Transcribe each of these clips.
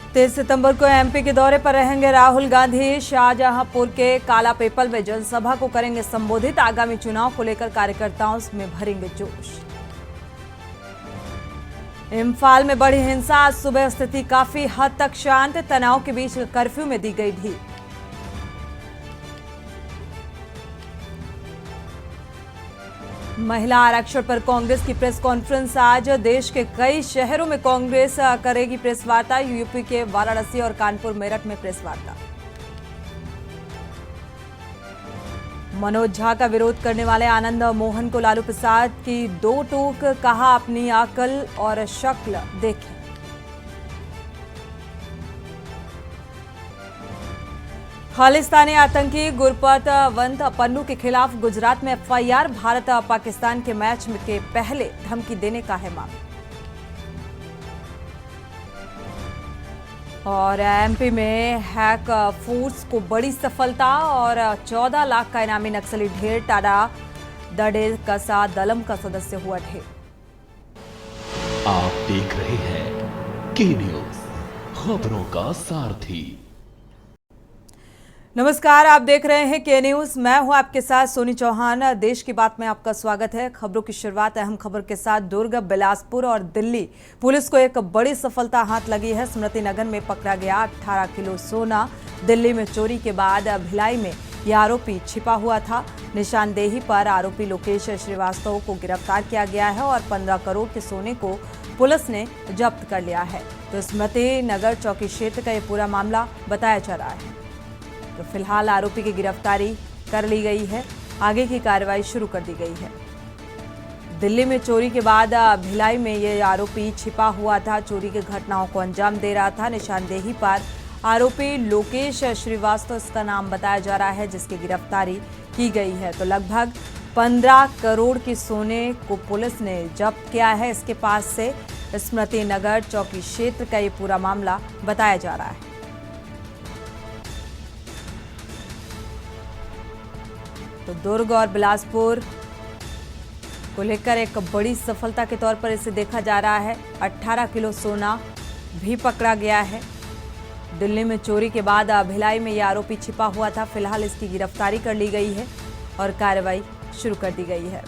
23 सितंबर को एमपी के दौरे पर रहेंगे राहुल गांधी। शाहजहांपुर के काला पीपल में जनसभा को करेंगे संबोधित। आगामी चुनाव को लेकर कार्यकर्ताओं में भरेंगे जोश। इम्फाल में बढ़ी हिंसा, आज सुबह स्थिति काफी हद तक शांत। तनाव के बीच कर्फ्यू में दी गई ढील। महिला आरक्षण पर कांग्रेस की प्रेस कॉन्फ्रेंस आज। देश के कई शहरों में कांग्रेस करेगी प्रेस वार्ता। यूपी के वाराणसी और कानपुर मेरठ में प्रेस वार्ता। मनोज झा का विरोध करने वाले आनंद मोहन को लालू प्रसाद की दो टूक, कहा अपनी अकल और शक्ल देखें। खालिस्तानी आतंकी गुरपतवंत पन्नू के खिलाफ गुजरात में एफआईआर। भारत पाकिस्तान के मैच के पहले धमकी देने का है मामला। और एमपी में हैक फोर्स को बड़ी सफलता और 14 लाख का इनामी नक्सली ढेर। टाडा दड़े कसा दलम का सदस्य हुआ ढेर। आप देख रहे हैं के न्यूज, खबरों का सारथी। नमस्कार, आप देख रहे हैं के न्यूज। मैं हूं आपके साथ सोनी चौहान। देश की बात में आपका स्वागत है। खबरों की शुरुआत अहम खबर के साथ। दुर्ग, बिलासपुर और दिल्ली पुलिस को एक बड़ी सफलता हाथ लगी है। स्मृति नगर में पकड़ा गया 18 किलो सोना। दिल्ली में चोरी के बाद भिलाई में यह आरोपी छिपा हुआ था। निशानदेही पर आरोपी लोकेश श्रीवास्तव को गिरफ्तार किया गया है और 15 करोड़ के सोने को पुलिस ने जब्त कर लिया है। तो स्मृति नगर चौकी क्षेत्र का यह पूरा मामला बताया जा रहा है। तो फिलहाल आरोपी की गिरफ्तारी कर ली गई है। आगे की कार्रवाई शुरू कर दी गई है। दिल्ली में चोरी के बाद भिलाई में ये आरोपी छिपा हुआ था। चोरी की घटनाओं को अंजाम दे रहा था। निशानदेही पर आरोपी लोकेश श्रीवास्तव इसका नाम बताया जा रहा है, जिसकी गिरफ्तारी की गई है। तो लगभग 15 करोड़ के सोने को पुलिस ने जब्त किया है इसके पास से। स्मृति नगर चौकी क्षेत्र का ये पूरा मामला बताया जा रहा है। तो दुर्ग और बिलासपुर को लेकर एक बड़ी सफलता के तौर पर इसे देखा जा रहा है। 18 किलो सोना भी पकड़ा गया है। दिल्ली में चोरी के बाद भिलाई में यह आरोपी छिपा हुआ था। फिलहाल इसकी गिरफ्तारी कर ली गई है और कार्रवाई शुरू कर दी गई है।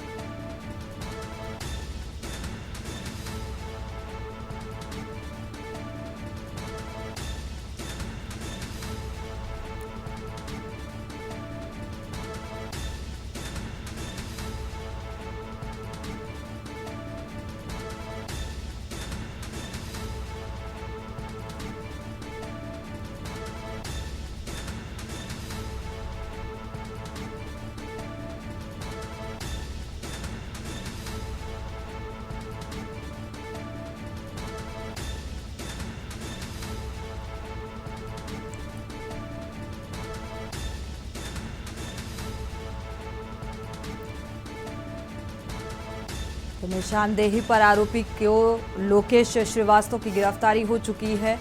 तो निशानदेही पर आरोपी को लोकेश श्रीवास्तव की गिरफ्तारी हो चुकी है।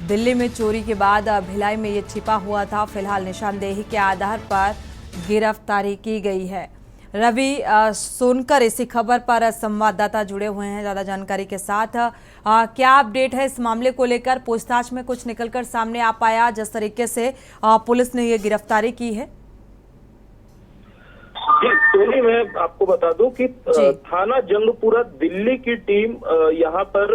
दिल्ली में चोरी के बाद भिलाई में ये छिपा हुआ था। फिलहाल निशानदेही के आधार पर गिरफ्तारी की गई है। रवि सोनकर इसी खबर पर संवाददाता जुड़े हुए हैं ज्यादा जानकारी के साथ। क्या अपडेट है इस मामले को लेकर? पूछताछ में कुछ निकलकर सामने आ पाया जिस तरीके से पुलिस ने ये गिरफ्तारी की है? जी सोनी, मैं आपको बता दूं कि थाना जंगपुरा दिल्ली की टीम यहाँ पर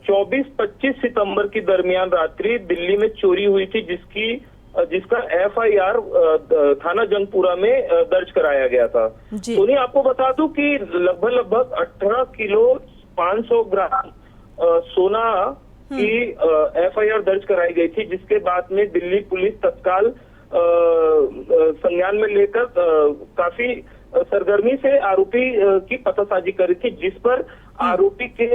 24-25 सितंबर की दरमियान रात्रि दिल्ली में चोरी हुई थी, जिसका एफआईआर थाना जंगपुरा में दर्ज कराया गया था। सोनी, आपको बता दूं कि लगभग 18 किलो 500 ग्राम सोना की एफआईआर दर्ज कराई गई थी, जिसके बाद में दिल्ली पुलिस तत्काल संज्ञान में लेकर काफी सरगर्मी से आरोपी की पतासाजी करी थी, जिस पर आरोपी के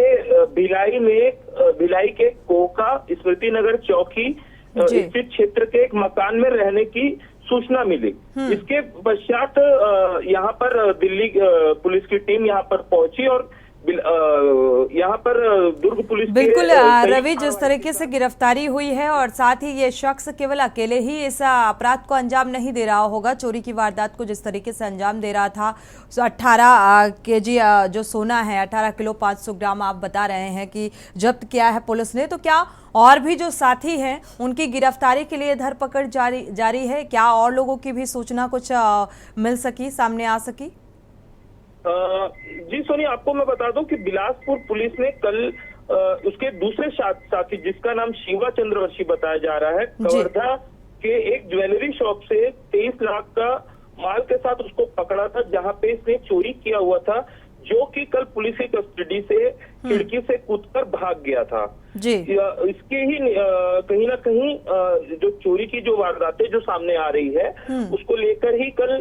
भिलाई के कोका स्मृति नगर चौकी स्थित क्षेत्र के एक मकान में रहने की सूचना मिली। इसके पश्चात यहाँ पर दिल्ली पुलिस की टीम यहाँ पर पहुंची और यहाँ पर दुर्ग पुलिस के बिल्कुल संयुक्त रवि, जिस तरीके से गिरफ्तारी हुई है और साथ ही ये शख्स केवल अकेले ही इस अपराध को अंजाम नहीं दे रहा होगा, चोरी की वारदात को जिस तरीके से अंजाम दे रहा था, 18 केजी जो सोना है, 18 किलो 500 ग्राम आप बता रहे हैं कि जब्त किया है पुलिस ने, तो क्या और भी जो साथी हैं उनकी गिरफ्तारी के लिए धरपकड़ जारी है? क्या और लोगों की भी सूचना कुछ मिल सकी, सामने आ सकी? जी सोनी, आपको मैं बता दूं कि बिलासपुर पुलिस ने कल उसके दूसरे साथी जिसका नाम शिवा चंद्रवंशी बताया जा रहा है, कवर्धा के एक ज्वेलरी शॉप से 23 लाख का माल के साथ उसको पकड़ा था, जहां पे इसने चोरी किया हुआ था, जो कि कल पुलिस की कस्टडी से खिड़की से कूदकर भाग गया था। जी। इसके ही कहीं ना कहीं जो चोरी की जो वारदातें जो सामने आ रही है, उसको लेकर ही कल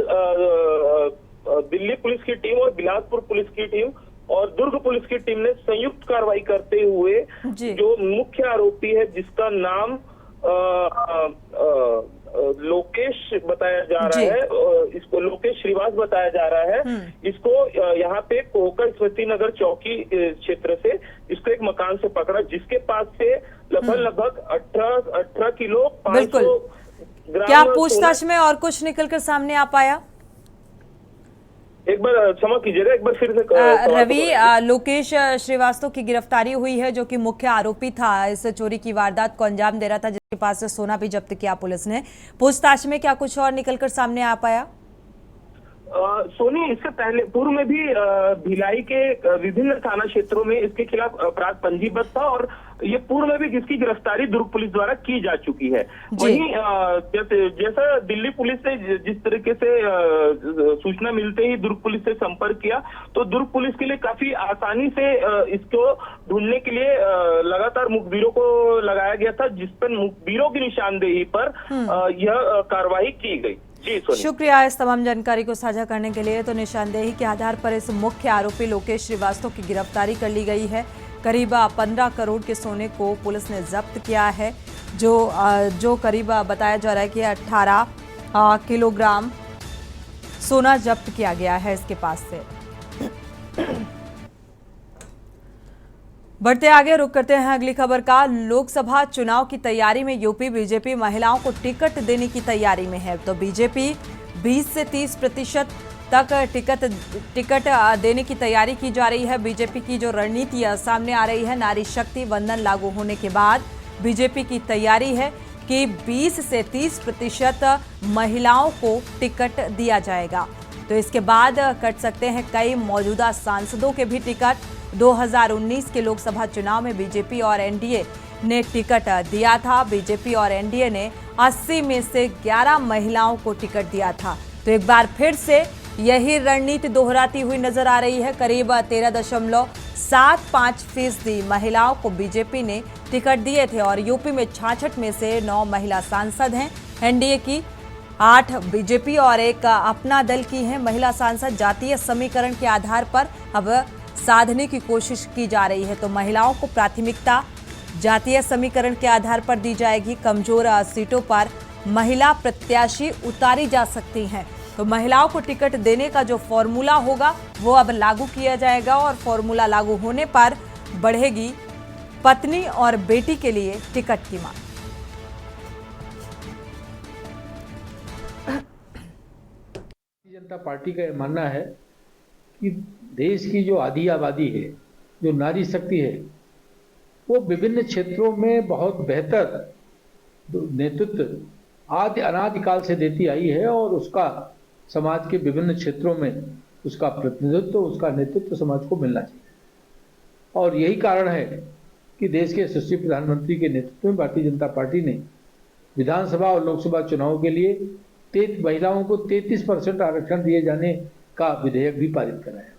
दिल्ली पुलिस की टीम और बिलासपुर पुलिस की टीम और दुर्ग पुलिस की टीम ने संयुक्त कार्रवाई करते हुए जो मुख्य आरोपी है, जिसका नाम लोकेश बताया जा रहा है, इसको लोकेश श्रीवास बताया जा रहा है, इसको यहाँ पे कोहका स्मृति नगर चौकी क्षेत्र से इसको एक मकान से पकड़ा, जिसके पास से लगभग 18 किलो 500 ग्राम। क्या पूछताछ में और कुछ निकलकर सामने आ पाया? एक बार क्षमा कीजिएगा, एक बार फिर से रवि, लोकेश श्रीवास्तव की गिरफ्तारी हुई है, जो कि मुख्य आरोपी था इस चोरी की वारदात को अंजाम दे रहा था, जिसके पास से सोना भी जब्त किया पुलिस ने। पूछताछ में क्या कुछ और निकलकर सामने आ पाया? सोनी, इससे पहले पूर्व में भी भिलाई के विभिन्न थाना क्षेत्रों में इसके खिलाफ अपराध पंजीबद्ध था और ये पूर्व में भी इसकी गिरफ्तारी दुर्ग पुलिस द्वारा की जा चुकी है। वहीं जैसा दिल्ली पुलिस ने जिस तरीके से सूचना मिलते ही दुर्ग पुलिस से संपर्क किया, तो दुर्ग पुलिस के लिए काफी आसानी से इसको ढूंढने के लिए लगातार मुखबिरों को लगाया गया था, जिस पर मुखबिरों की निशानदेही पर यह कार्रवाई की गई। शुक्रिया इस तमाम जानकारी को साझा करने के लिए। तो निशानदेही के आधार पर इस मुख्य आरोपी लोकेश श्रीवास्तव की गिरफ्तारी कर ली गई है। करीब 15 करोड़ के सोने को पुलिस ने जब्त किया है, जो करीब बताया जा रहा है कि 18 किलोग्राम सोना जब्त किया गया है इसके पास से। बढ़ते आगे, रुक करते हैं अगली खबर का। लोकसभा चुनाव की तैयारी में यूपी बीजेपी महिलाओं को टिकट देने की तैयारी में है। तो बीजेपी 20 से 30% तक टिकट देने की तैयारी की जा रही है। बीजेपी की जो रणनीति सामने आ रही है, नारी शक्ति वंदन लागू होने के बाद बीजेपी की तैयारी है कि 20 से 30% महिलाओं को टिकट दिया जाएगा। तो इसके बाद कट सकते हैं कई मौजूदा सांसदों के भी टिकट। 2019 के लोकसभा चुनाव में बीजेपी और एनडीए ने टिकट दिया था। बीजेपी और एनडीए ने 80 में से 11 महिलाओं को टिकट दिया था। तो एक बार फिर से यही रणनीति दोहराती हुई नजर आ रही है। करीब 13.75% महिलाओं को बीजेपी ने टिकट दिए थे और यूपी में 66 में से 9 महिला सांसद हैं। एनडीए की 8 बीजेपी और एक अपना दल की हैं महिला सांसद। जातीय समीकरण के आधार पर अब साधने की कोशिश की जा रही है। तो महिलाओं को प्राथमिकता जातीय समीकरण के आधार पर दी जाएगी। कमजोर सीटों पर महिला प्रत्याशी उतारी जा सकती हैं। तो महिलाओं को टिकट देने का जो फॉर्मूला होगा वो अब लागू किया जाएगा और फॉर्मूला लागू होने पर बढ़ेगी पत्नी और बेटी के लिए टिकट की मांग। भारतीय जनता पार्टी का यह मानना है कि देश की जो आधी आबादी है, जो नारी शक्ति है, वो विभिन्न क्षेत्रों में बहुत बेहतर नेतृत्व अनादिकाल से देती आई है और उसका समाज के विभिन्न क्षेत्रों में उसका प्रतिनिधित्व, उसका नेतृत्व समाज को मिलना चाहिए। और यही कारण है कि देश के यशस्वी प्रधानमंत्री के नेतृत्व में भारतीय जनता पार्टी ने विधानसभा और लोकसभा चुनाव के लिए महिलाओं को 33% आरक्षण दिए जाने का विधेयक भी पारित कराया।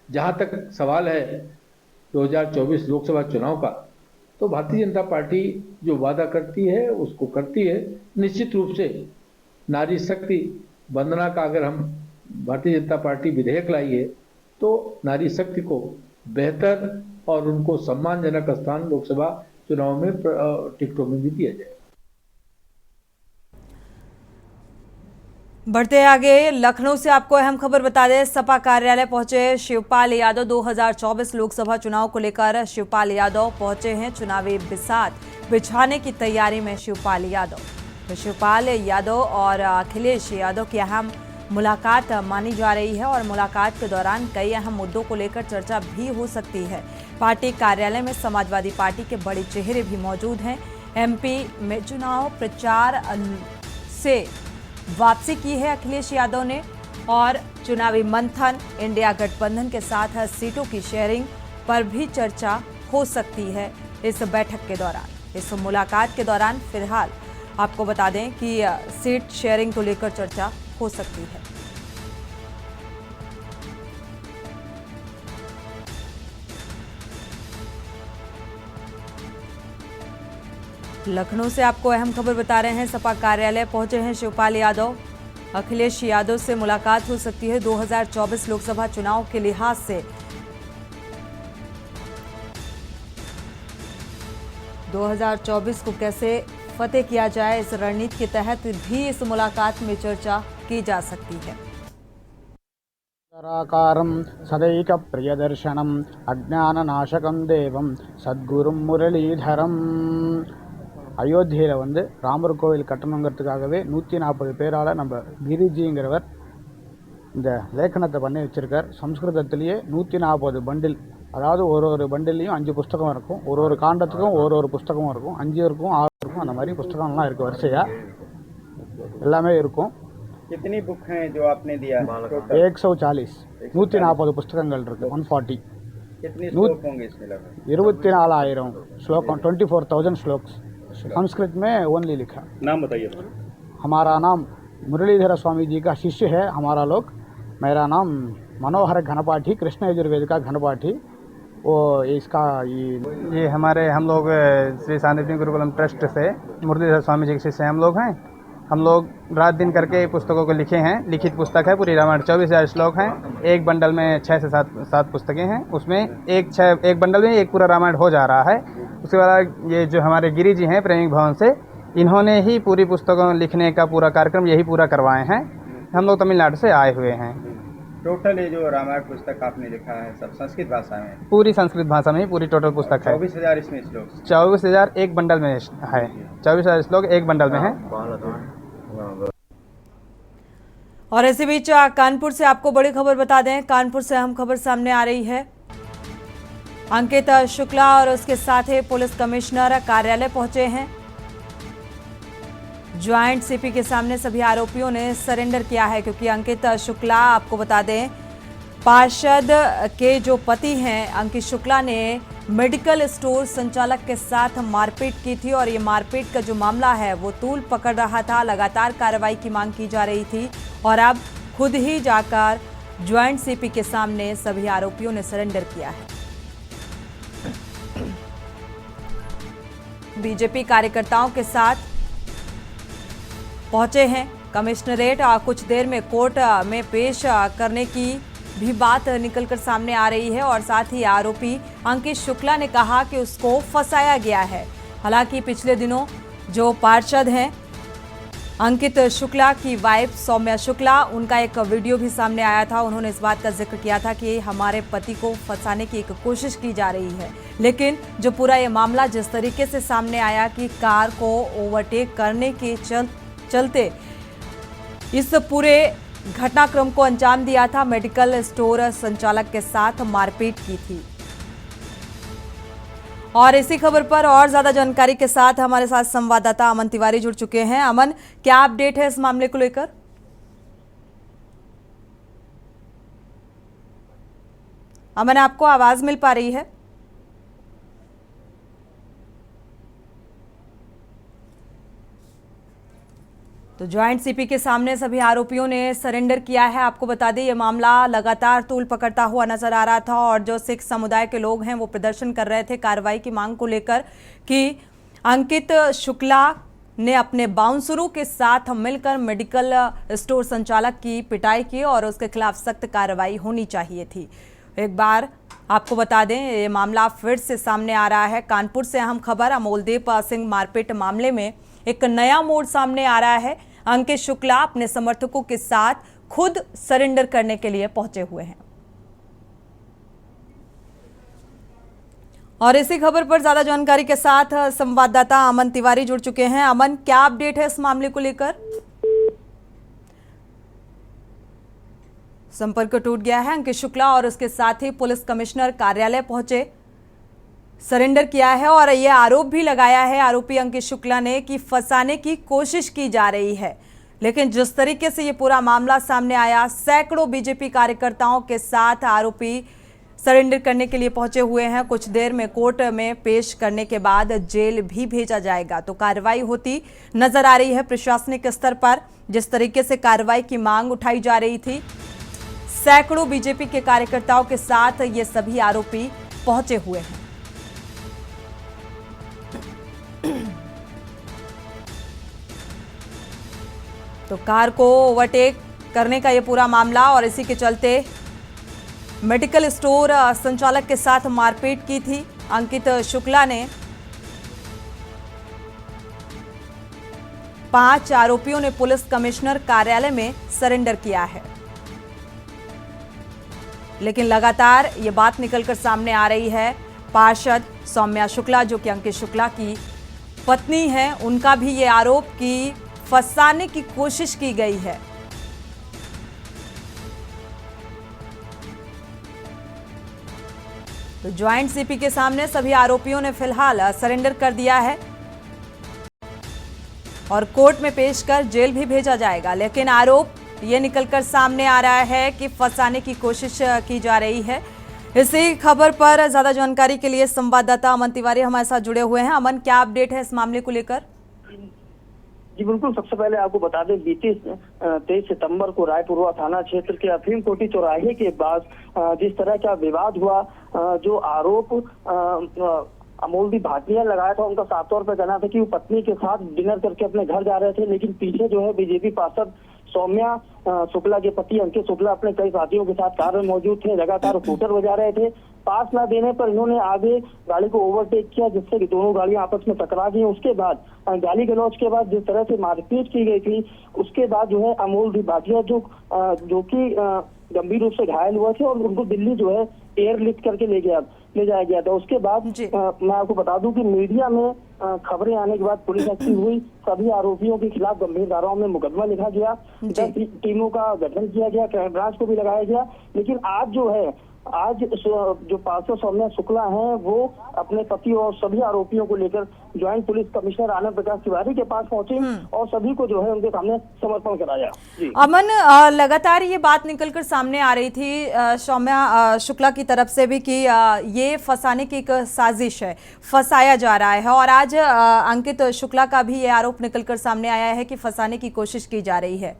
जहां तक सवाल है 2024 लोकसभा चुनाव का, तो भारतीय जनता पार्टी जो वादा करती है उसको करती है। निश्चित रूप से नारी शक्ति वंदना का अगर हम भारतीय जनता पार्टी विधेयक लाई है तो नारी शक्ति को बेहतर और उनको सम्मानजनक स्थान लोकसभा चुनाव में टिकटों में भी दिया जाए। बढ़ते आगे, लखनऊ से आपको अहम खबर बता दें, सपा कार्यालय पहुंचे शिवपाल यादव। 2024 लोकसभा चुनाव को लेकर शिवपाल यादव पहुंचे हैं। चुनावी बिसात बिछाने की तैयारी में शिवपाल यादव। तो शिवपाल यादव और अखिलेश यादव की अहम मुलाकात मानी जा रही है और मुलाकात के दौरान कई अहम मुद्दों को लेकर चर्चा भी हो सकती है। पार्टी कार्यालय में समाजवादी पार्टी के बड़े चेहरे भी मौजूद हैं। एमपी में चुनाव प्रचार से वापसी की है अखिलेश यादव ने और चुनावी मंथन, इंडिया गठबंधन के साथ सीटों की शेयरिंग पर भी चर्चा हो सकती है इस बैठक के दौरान। इस मुलाकात के दौरान फिलहाल आपको बता दें कि सीट शेयरिंग को लेकर चर्चा हो सकती है। लखनऊ से आपको अहम खबर बता रहे हैं, सपा कार्यालय पहुंचे हैं शिवपाल यादव। अखिलेश यादव से मुलाकात हो सकती है 2024 लोकसभा चुनाव के लिहाज से। 2024 को कैसे फतेह किया जाए, इस रणनीति के तहत भी इस मुलाकात में चर्चा की जा सकती है। निराकारं सदैक प्रियदर्शनम् अज्ञाननाशकं देवं சத்குரும் முரளிதரம். அயோத்தியில் வந்து ராமர் கோவில் கட்டணுங்கிறதுக்காகவே 140 பேரால் நம்ம கிரிஜிங்கிறவர் இந்த லேखனத்தை பண்ணி வச்சுருக்கார். சம்ஸ்கிருதத்திலேயே 140 பண்டில், அதாவது ஒரு பண்டில்லையும் 5 புஸ்தகம் இருக்கும். ஒரு காண்டத்துக்கும் ஒரு புஸ்தகம் இருக்கும். 5 இருக்கும், 6 இருக்கும், அந்த மாதிரி புஸ்தகம்லாம் இருக்குது. வரிசையாக எல்லாமே இருக்கும். कितनी बुक हैं जो आपने दिया? 140 140 पुस्तकங்கள் இருக்கு. 140 कितने श्लोक होंगे इसमें? लगभग 24,000 श्लोक, 24,000 श्लोक्स संस्कृत में ओनली लिखा। नाम बताइए। हमारा नाम मुरलीधर स्वामी जी का शिष्य है हमारा लोग। मेरा नाम मनोहर घनपाठी, कृष्ण यजुर्वेद का घनपाठी। वो इसका ये हम लोग श्री शांतिनिकेतन गुरुकुलम ट्रस्ट से मुरलीधर स्वामी जी के शिष्य हम लोग हैं। हम लोग रात दिन करके पुस्तकों को लिखे हैं। लिखित पुस्तक है पूरी रामायण, 24,000 श्लोक हैं। एक बंडल में 6 से 7 पुस्तकें हैं। उसमें एक बंडल में एक पूरा रामायण हो जा रहा है। उसके बाद ये जो हमारे गिरी जी हैं प्रेमिक भवन से, इन्होंने ही पूरी पुस्तकों लिखने का पूरा कार्यक्रम यही पूरा करवाए हैं। हम लोग तमिलनाडु से आए हुए हैं। टोटल ये जो रामायण पुस्तक आपने लिखा है सब संस्कृत भाषा में? पूरी संस्कृत भाषा में ही पूरी टोटल पुस्तक है। 24,000 इसमें श्लोक? 24,000 एक बंडल में है। 24,000 श्लोक एक बंडल में है। और इसी बीच कानपुर से आपको बड़ी खबर बता दें, कानपुर से अहम खबर सामने आ रही है। अंकित शुक्ला और उसके साथ ही पुलिस कमिश्नर कार्यालय पहुंचे हैं। ज्वाइंट सीपी के सामने सभी आरोपियों ने सरेंडर किया है, क्योंकि अंकित शुक्ला, आपको बता दें, पार्षद के जो पति हैं अंकित शुक्ला ने मेडिकल स्टोर संचालक के साथ मारपीट की थी और ये मारपीट का जो मामला है वो तूल पकड़ रहा था। लगातार कार्रवाई की मांग की जा रही थी और अब खुद ही जाकर ज्वाइंट सीपी के सामने सभी आरोपियों ने सरेंडर किया है। बीजेपी कार्यकर्ताओं के साथ पहुंचे हैं कमिश्नरेट और कुछ देर में कोर्ट में पेश करने की भी बात निकलकर सामने आ रही है। और साथ ही आरोपी अंकित शुक्ला ने कहा कि उसको फंसाया गया है। हालांकि पिछले दिनों जो पार्षद हैं अंकित शुक्ला की वाइफ सौम्या शुक्ला, उनका एक वीडियो भी सामने आया था। उन्होंने इस बात का जिक्र किया था कि हमारे पति को फंसाने की एक कोशिश की जा रही है। लेकिन जो पूरा ये मामला जिस तरीके से सामने आया कि कार को ओवरटेक करने के चलते इस पूरे घटनाक्रम को अंजाम दिया था, मेडिकल स्टोर संचालक के साथ मारपीट की थी। और इसी खबर पर और ज्यादा जानकारी के साथ हमारे साथ संवाददाता अमन तिवारी जुड़ चुके हैं। अमन, क्या अपडेट है इस मामले को लेकर? अमन, आपको आवाज मिल पा रही है? तो ज्वाइंट सीपी के सामने सभी आरोपियों ने सरेंडर किया है। आपको बता दें, ये मामला लगातार तूल पकड़ता हुआ नजर आ रहा था और जो सिख समुदाय के लोग हैं वो प्रदर्शन कर रहे थे कार्रवाई की मांग को लेकर कि अंकित शुक्ला ने अपने बाउंसरों के साथ मिलकर मेडिकल स्टोर संचालक की पिटाई की और उसके खिलाफ सख्त कार्रवाई होनी चाहिए थी। एक बार आपको बता दें, ये मामला फिर से सामने आ रहा है। कानपुर से अहम खबर, अमोलदीप सिंह मारपीट मामले में एक नया मोड़ सामने आ रहा है। अंकित शुक्ला अपने समर्थकों के साथ खुद सरेंडर करने के लिए पहुंचे हुए हैं। और इसी खबर पर ज्यादा जानकारी के साथ संवाददाता अमन तिवारी जुड़ चुके हैं। अमन, क्या अपडेट है इस मामले को लेकर? संपर्क टूट गया है। अंकित शुक्ला और उसके साथ ही पुलिस कमिश्नर कार्यालय पहुंचे, सरेंडर किया है और यह आरोप भी लगाया है आरोपी अंकित शुक्ला ने कि फंसाने की कोशिश की जा रही है। लेकिन जिस तरीके से ये पूरा मामला सामने आया, सैकड़ों बीजेपी कार्यकर्ताओं के साथ आरोपी सरेंडर करने के लिए पहुंचे हुए हैं। कुछ देर में कोर्ट में पेश करने के बाद जेल भी भेजा जाएगा। तो कार्रवाई होती नजर आ रही है प्रशासनिक स्तर पर। जिस तरीके से कार्रवाई की मांग उठाई जा रही थी, सैकड़ों बीजेपी के कार्यकर्ताओं के साथ ये सभी आरोपी पहुंचे हुए हैं। तो कार को ओवरटेक करने का ये पूरा मामला, और इसी के चलते मेडिकल स्टोर संचालक के साथ मारपीट की थी अंकित शुक्ला ने। 5 आरोपियों ने पुलिस कमिश्नर कार्यालय में सरेंडर किया है। लेकिन लगातार ये बात निकलकर सामने आ रही है, पार्षद सौम्या शुक्ला जो कि अंकित शुक्ला की पत्नी है, उनका भी ये आरोप कि फंसाने की कोशिश की गई है। तो ज्वाइंट सीपी के सामने सभी आरोपियों ने फिलहाल सरेंडर कर दिया है और कोर्ट में पेश कर जेल भी भेजा जाएगा। लेकिन आरोप ये निकलकर सामने आ रहा है कि फंसाने की कोशिश की जा रही है। इसी खबर पर ज्यादा जानकारी के लिए संवाददाता अमन तिवारी हमारे साथ जुड़े हुए हैं। अमन, क्या अपडेट है इस मामले को लेकर? जी बिल्कुल, सबसे पहले आपको बता दें, बीती 23 सितंबर को रायपुरवा थाना क्षेत्र के अफीम कोटी चौराहे के पास जिस तरह का विवाद हुआ, जो आरोप अमोलदीप भाटिया लगाया था, उनका साफ तौर पर कहना था कि वो पत्नी के साथ डिनर करके अपने घर जा रहे थे। लेकिन पीछे जो है बीजेपी पार्षद सौम्या शुक्ला के पति अंकित शुक्ला अपने कई साथियों के साथ कार में मौजूद थे, लगातार स्कूटर बजा रहे थे। पास न देने पर इन्होंने आगे गाड़ी को ओवरटेक किया, जिससे कि दोनों गाड़ियां आपस में टकरा गई। उसके बाद गाली गलौज के बाद जिस तरह से मारपीट की गई थी, उसके बाद जो है अमोलदीप भाटिया जो कि गंभीर रूप से घायल हुए थे और उनको दिल्ली जो है एयरलिफ्ट करके ले जाया गया था। उसके बाद मैं आपको बता दूं कि मीडिया में खबरें आने के बाद पुलिस एक्टिव हुई। सभी आरोपियों के खिलाफ गंभीर धाराओं में मुकदमा लिखा गया, 10 टीमों का गठन किया गया, क्राइम ब्रांच को भी लगाया गया। लेकिन आज जो पार्षद सौम्या शुक्ला हैं, वो अपने पति और सभी आरोपियों को लेकर joint police commissioner Anand Prakash Tiwari के पास पहुंचे और सभी को जो है उनके सामने समर्पण कराया। अमन, लगातार ये बात निकलकर सामने आ रही थी सौम्या शुक्ला की तरफ से भी कि ये फंसाने की एक साजिश है, फंसाया जा रहा है, और आज अंकित शुक्ला का भी ये आरोप निकलकर सामने आया है कि फंसाने की कोशिश की जा रही है।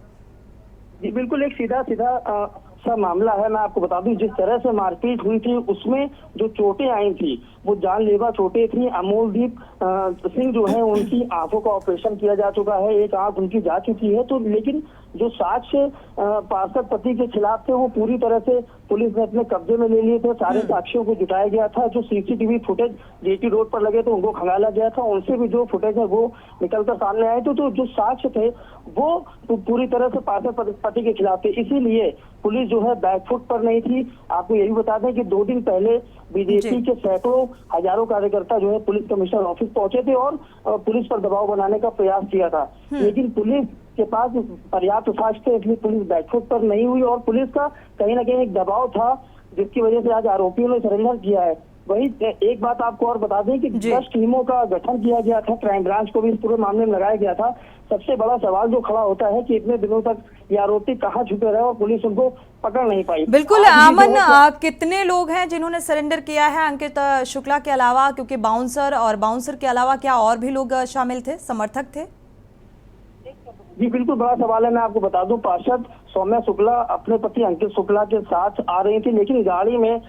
जी बिल्कुल, एक सीधा सा मामला है। मैं आपको बता दूं, जिस तरह से मारपीट हुई थी उसमें जो चोटें आई थी वो जानलेवा चोटें थी। अमोलदीप सिंह जो है, उनकी आंखों का ऑपरेशन किया जा चुका है, एक आंख उनकी जा चुकी है। तो लेकिन जो साक्ष्य पार्षद पति के खिलाफ थे वो पूरी तरह से पुलिस ने अपने कब्जे में ले लिए थे। सारे साक्ष्यों को जुटाया गया था। जो सीसीटीवी फुटेज जेटी रोड पर लगे थे उनको खंगाला गया था, उनसे भी जो फुटेज है वो निकलकर सामने आए थे। तो जो साक्ष्य थे वो पूरी तरह से पार्षद पति के खिलाफ थे। इसीलिए पुलिस जो है बैकफुट पर नहीं थी। आपको यही बता दें कि 2 दिन पहले बीजेपी के सैकड़ों हजारों कार्यकर्ता जो है पुलिस कमिश्नर ऑफिस पहुंचे थे और पुलिस पर दबाव बनाने का प्रयास किया था। लेकिन पुलिस के पास पर्याप्त साक्ष्य थे, इसलिए पुलिस बैकफुट पर नहीं हुई और पुलिस का कहीं ना कहीं एक दबाव था, जिसकी वजह से आज आरोपियों ने सरेंडर किया है। वही एक बात आपको और बता दें कि 10 टीमों का गठन किया गया था, क्राइम ब्रांच को भी इस पूरे मामले में लगाया गया था। सबसे बड़ा सवाल जो खड़ा होता है कि इतने दिनों तक ये आरोपी कहाँ छुपे रहे और पुलिस उनको पकड़ नहीं पाई। बिल्कुल अमन, कितने लोग हैं जिन्होंने सरेंडर किया है अंकित शुक्ला के अलावा? क्योंकि बाउंसर के अलावा क्या और भी लोग शामिल थे, समर्थक थे? जी बिल्कुल, बड़ा सवाल है। मैं आपको बता दूं, पार्षद सौम्या शुक्ला अपने पति अंकित शुक्ला के साथ आ रही थी, लेकिन गाड़ी में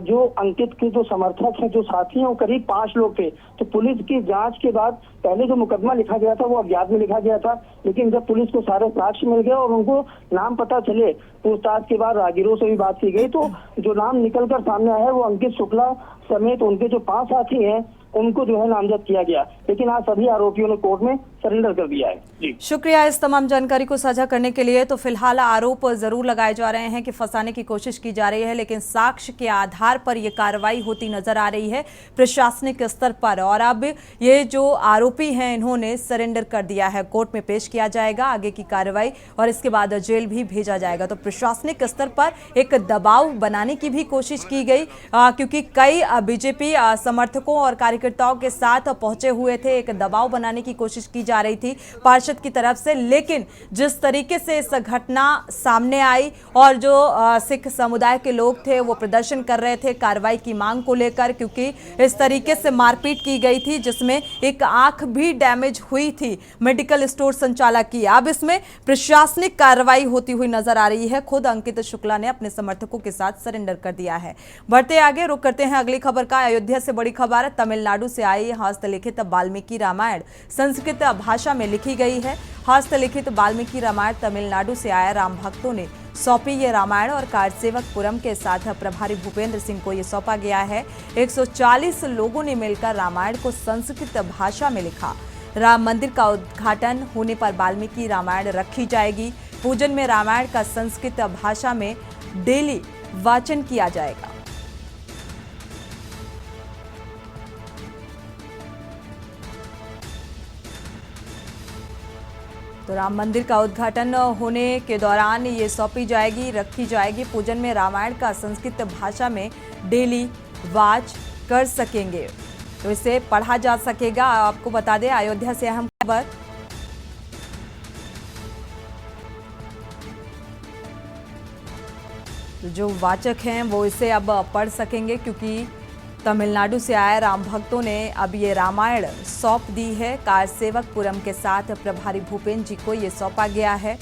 जो अंकित के जो समर्थक हैं, जो साथी हैं, वो करीब 5 लोग थे। तो पुलिस की जांच के बाद पहले जो मुकदमा लिखा गया था वो अज्ञात में लिखा गया था, लेकिन जब पुलिस को सारे साक्ष्य मिल गए और उनको नाम पता चले, पूछताछ के बाद राहगीरों से भी बात की गई, तो जो नाम निकल कर सामने आया है वो अंकित शुक्ला समेत उनके जो 5 साथी हैं उनको जो है नामजद किया गया। लेकिन आज सभी आरोपियों ने कोर्ट में सरेंडर कर दिया है। जी शुक्रिया इस तमाम जानकारी को साझा करने के लिए। तो फिलहाल आरोप जरूर लगाए जा रहे हैं कि फंसाने की कोशिश की जा रही है, लेकिन साक्ष्य के आधार पर यह कार्रवाई होती नजर आ रही है प्रशासनिक स्तर पर। और अब ये जो आरोपी हैं इन्होंने सरेंडर कर दिया है, कोर्ट में पेश किया जाएगा आगे की कार्रवाई और इसके बाद जेल भी भेजा जाएगा। तो प्रशासनिक स्तर पर एक दबाव बनाने की भी कोशिश की गई, क्योंकि कई बीजेपी समर्थकों और कार्यकर्ताओं के साथ पहुंचे हुए थे, एक दबाव बनाने की कोशिश की जा रही थी पार्षद की तरफ से। लेकिन जिस तरीके से इस घटना सामने आई और जो सिख समुदाय के लोग थे वो प्रदर्शन कर रहे थे कार्रवाई की मांग को लेकर, क्योंकि इस तरीके से मारपीट की गई थी जिसमें एक आंख भी डैमेज हुई थी मेडिकल स्टोर संचालक की। अब इसमें प्रशासनिक कार्रवाई होती हुई नजर आ रही है। खुद अंकित शुक्ला ने अपने समर्थकों के साथ सरेंडर कर दिया है। बढ़ते आगे, रुक करते हैं अगली खबर का। अयोध्या से बड़ी खबर, तमिलनाडु से आई हस्तलिखित वाल्मीकि रामायण संस्कृत भाषा में लिखी गई है। हस्तलिखित वाल्मीकि रामायण तमिलनाडु से आया राम भक्तों ने सौंपी ये रामायण और कार्यसेवकपुरम के साथ प्रभारी भूपेंद्र सिंह को ये सौंपा गया है। 140 लोगों ने मिलकर रामायण को संस्कृत भाषा में लिखा। राम मंदिर का उद्घाटन होने पर वाल्मीकि रामायण रखी जाएगी। पूजन में रामायण का संस्कृत भाषा में डेली वाचन किया जाएगा। तो राम मंदिर का उद्घाटन होने के दौरान ये सौंपी जाएगी, रखी जाएगी। पूजन में रामायण का संस्कृत भाषा में डेली वाच कर सकेंगे, तो इसे पढ़ा जा सकेगा। आपको बता दें अयोध्या से अहम खबर। जो वाचक हैं वो इसे अब पढ़ सकेंगे, क्योंकि तमिलनाडु से आए राम भक्तों ने अब ये रामायण सौंप दी है। कार्यसेवकपुरम के साथ प्रभारी भूपेंद्र जी को ये सौंपा गया है।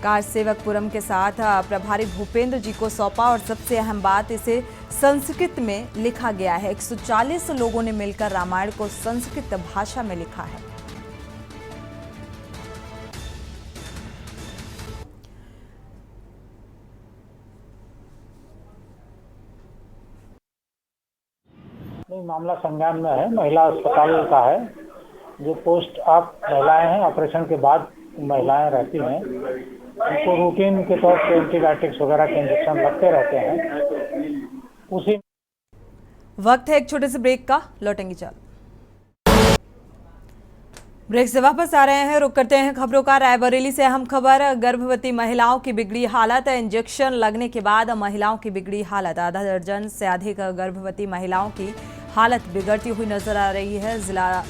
कार्यसेवकपुरम के साथ प्रभारी भूपेंद्र जी को सौंपा और सबसे अहम बात, इसे संस्कृत में लिखा गया है। 140 लोगों ने मिलकर रामायण को संस्कृत भाषा में लिखा है। नहीं, मामला संज्ञान में है, महिला अस्पताल का है। जो पोस्ट आप महिलाएं हैं, ऑपरेशन के बाद महिलाएं रहती हैं, उनको रूटीन के तौर पे एंटीबायोटिक्स वगैरह के इंजेक्शन लगते रहते हैं। उसी वक्त है एक छोटे से ब्रेक का, लौटेंगे चल। ब्रेक से वापस आ रहे हैं, रुक करते हैं खबरों का। रायबरेली से अहम खबर, गर्भवती महिलाओं की बिगड़ी हालत। इंजेक्शन लगने के बाद महिलाओं की बिगड़ी हालत। आधा दर्जन से अधिक गर्भवती महिलाओं की हालत बिगड़ती हुई नजर आ रही है। जिला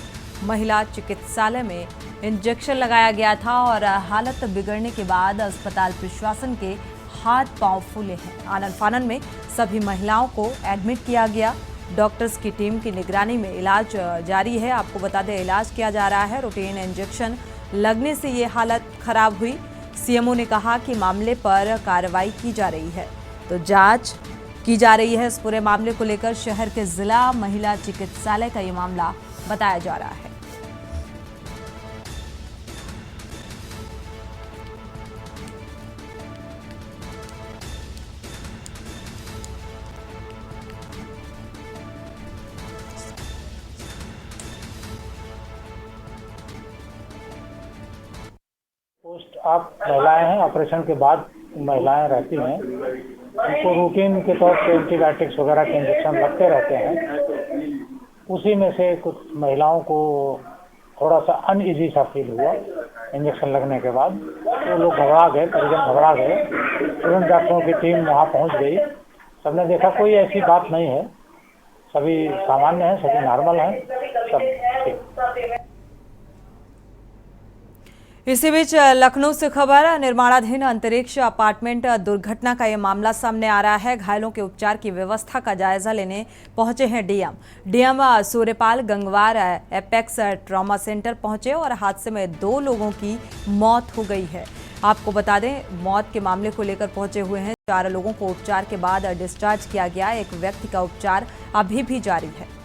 महिला चिकित्सालय में इंजेक्शन लगाया गया था और हालत बिगड़ने के बाद अस्पताल प्रशासन के हाथ पांव फूले हैं। आनन फानन में सभी महिलाओं को एडमिट किया गया। डॉक्टर्स की टीम की निगरानी में इलाज जारी है। आपको बता दें इलाज किया जा रहा है। रूटीन इंजेक्शन लगने से ये हालत खराब हुई। सीएमओ ने कहा कि मामले पर कार्रवाई की जा रही है, तो जांच की जा रही है। इस पूरे मामले को लेकर शहर के जिला महिला चिकित्सालय का ये मामला बताया जा रहा है। पोस्ट आप महिलाएं हैं, ऑपरेशन के बाद महिलाएं रहती हैं, उनको रूटीन के तौर पे एंटीबायोटिक्स वगैरह के इंजेक्शन लगते रहते हैं। उसी में से कुछ महिलाओं को थोड़ा सा अनईजी सा फील हुआ इंजेक्शन लगने के बाद। तो लोग घबरा गए, परिजन घबरा गए। तुरंत डॉक्टरों की टीम वहाँ पहुँच गई। सबने देखा कोई ऐसी बात नहीं है, सभी सामान्य हैं, सभी नॉर्मल हैं, सब ठीक। इसी बीच लखनऊ से खबर, निर्माणाधीन अंतरिक्ष अपार्टमेंट दुर्घटना का यह मामला सामने आ रहा है। घायलों के उपचार की व्यवस्था का जायजा लेने पहुंचे हैं DM Suryapal Gangwar apex trauma centre पहुंचे और हादसे में 2 लोगों की मौत हो गई है। आपको बता दें मौत के मामले को लेकर पहुंचे हुए हैं। 4 लोगों को उपचार के बाद डिस्चार्ज किया गया। एक व्यक्ति का उपचार अभी भी जारी है।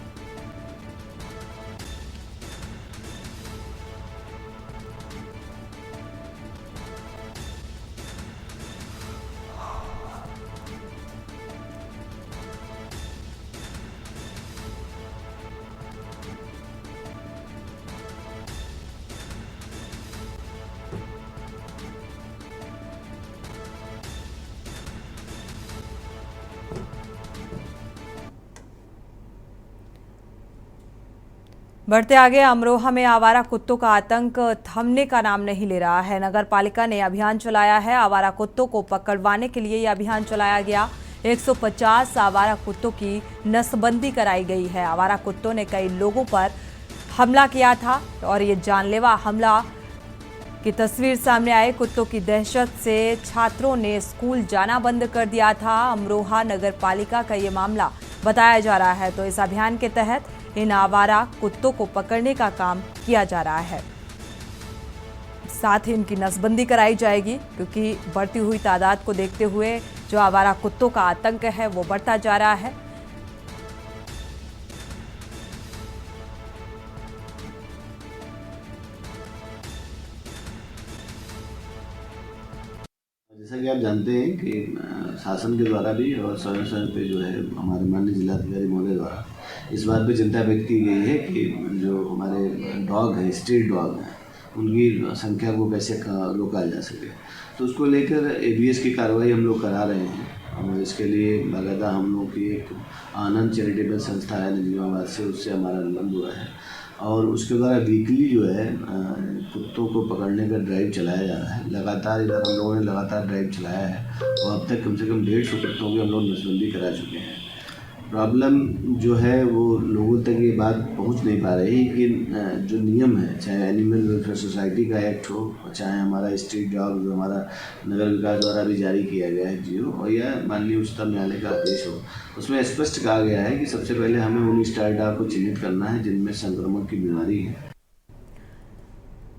बढ़ते आगे, अमरोहा में आवारा कुत्तों का आतंक थमने का नाम नहीं ले रहा है। नगर पालिका ने अभियान चलाया है। आवारा कुत्तों को पकड़वाने के लिए यह अभियान चलाया गया। 150 आवारा कुत्तों की नसबंदी कराई गई है। आवारा कुत्तों ने कई लोगों पर हमला किया था और ये जानलेवा हमला की तस्वीर सामने आई। कुत्तों की दहशत से छात्रों ने स्कूल जाना बंद कर दिया था। अमरोहा नगर पालिका का ये मामला बताया जा रहा है। तो इस अभियान के तहत इन आवारा कुत्तों को पकड़ने का काम किया जा रहा है। साथ ही इनकी नसबंदी कराई जाएगी, क्योंकि बढ़ती हुई तादाद को देखते हुए जो आवारा कुत्तों का आतंक है वो बढ़ता जा रहा है। जैसा कि आप जानते हैं कि शासन के द्वारा भी और स्वयं पे जो है हमारे माननीय जिलाधिकारी महोदय द्वारा इस बात पे चिंता व्यक्त की गई है कि जो हमारे डॉग हैं, स्ट्रीट डॉग हैं, उनकी संख्या को कैसे रोका जा सके। तो उसको लेकर ABS की कार्रवाई हम लोग करा रहे हैं और इसके लिए बाकायदा हम लोग की एक आनंद चैरिटेबल संस्था है निजामाबाद से, उससे हमारा अनुबंध हुआ है और उसके द्वारा वीकली जो है कुत्तों को पकड़ने का ड्राइव चलाया जा रहा है। लगातार इधर हम लोगों ने लगातार ड्राइव चलाया है और अब तक कम से कम 150 कुत्तों की हम लोग नसबंदी करा चुके हैं। प्रॉब्लम जो है वो लोगों तक ये बात पहुंच नहीं पा रही कि जो नियम है, चाहे एनिमल वेलफेयर सोसाइटी का एक्ट हो, चाहे हमारा स्ट्रीट डॉग जो हमारा नगर विकास द्वारा भी जारी किया गया है जियो, और या माननीय उच्चतम न्यायालय का आदेश हो, उसमें स्पष्ट कहा गया है कि सबसे पहले हमें उन स्ट्रीट डॉग को चिन्हित करना है जिनमें संक्रमण की बीमारी है।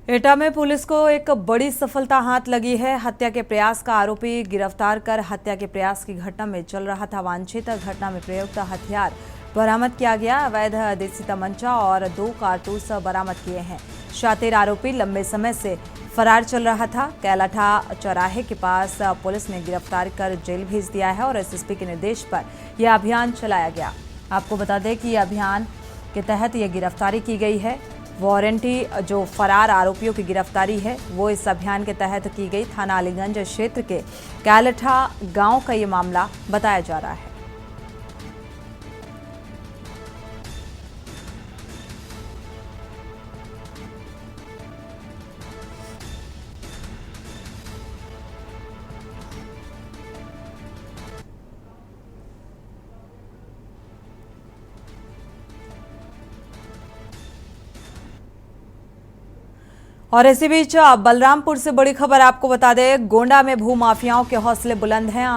एटा में पुलिस को एक बड़ी सफलता हाथ लगी है। हत्या के प्रयास का आरोपी गिरफ्तार कर हत्या के प्रयास की घटना में चल रहा था वांछित। घटना में प्रयुक्त हथियार बरामद किया गया। अवैध देसी तमंचा और 2 कारतूस बरामद किए हैं। शातिर आरोपी लंबे समय से फरार चल रहा था। कैलाठा चौराहे के पास पुलिस ने गिरफ्तार कर जेल भेज दिया है और SSP के निर्देश पर यह अभियान चलाया गया। आपको बता दें कि अभियान के तहत यह गिरफ्तारी की गई है। वारंटी जो फरार आरोपियों की गिरफ्तारी है वो इस अभियान के तहत की गई। थाना अलीगंज क्षेत्र के कैलाठा गांव का ये मामला बताया जा रहा है। और इसी बीच बलरामपुर से बड़ी खबर आपको बता दें, गोंडा में भूमाफियाओं के हौसले बुलंद हैं।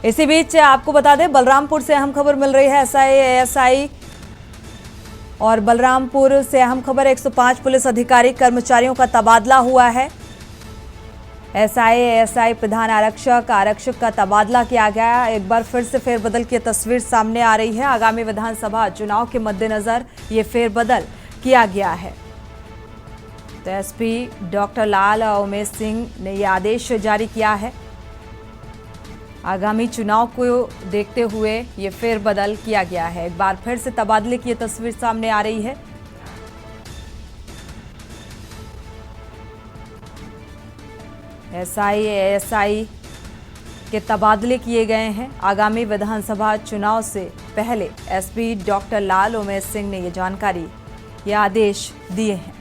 इसी बीच आपको बता दें, बलरामपुर से अहम खबर मिल रही है। SI और बलरामपुर से अहम खबर, 105 पुलिस अधिकारी कर्मचारियों का तबादला हुआ है। SI प्रधान आरक्षक का तबादला किया गया। एक बार फिर से फेरबदल की तस्वीर सामने आ रही है। आगामी विधानसभा चुनाव के मद्देनजर ये फेरबदल किया गया है। तो SP डॉक्टर लाल उमेश सिंह ने यह आदेश जारी किया है। आगामी चुनाव को देखते हुए ये फेरबदल किया गया है। एक बार फिर से तबादले की तस्वीर सामने आ रही है। SI के तबादले किए गए हैं। आगामी विधानसभा चुनाव से पहले SP डॉक्टर लाल उमेश सिंह ने ये जानकारी, ये आदेश दिए हैं।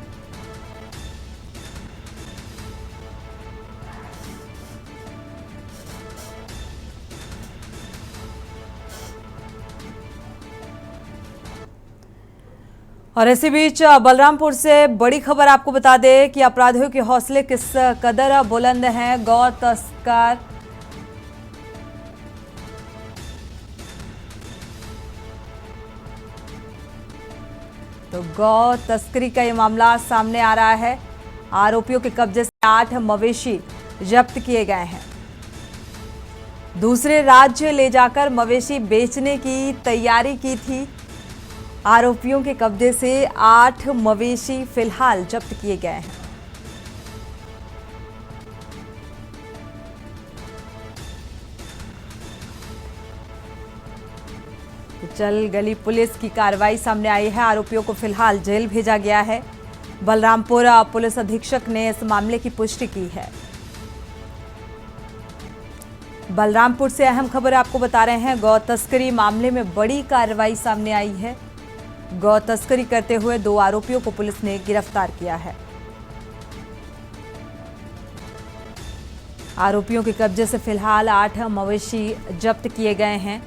और इसी बीच बलरामपुर से बड़ी खबर आपको बता दें कि अपराधियों के हौसले किस कदर बुलंद हैं। गौ तस्कर तो गौ तस्करी का ये मामला सामने आ रहा है। आरोपियों के कब्जे से 8 मवेशी जब्त किए गए हैं। दूसरे राज्य ले जाकर मवेशी बेचने की तैयारी की थी। आरोपियों के कब्जे से 8 मवेशी फिलहाल जब्त किए गए हैं। चल गली पुलिस की कार्रवाई सामने आई है। आरोपियों को फिलहाल जेल भेजा गया है। बलरामपुर पुलिस अधीक्षक ने इस मामले की पुष्टि की है। बलरामपुर से अहम खबर आपको बता रहे हैं। गौ तस्करी मामले में बड़ी कार्रवाई सामने आई है। गौ तस्करी करते हुए 2 आरोपियों को पुलिस ने गिरफ्तार किया है। आरोपियों के कब्जे से फिलहाल 8 मवेशी जब्त किए गए हैं।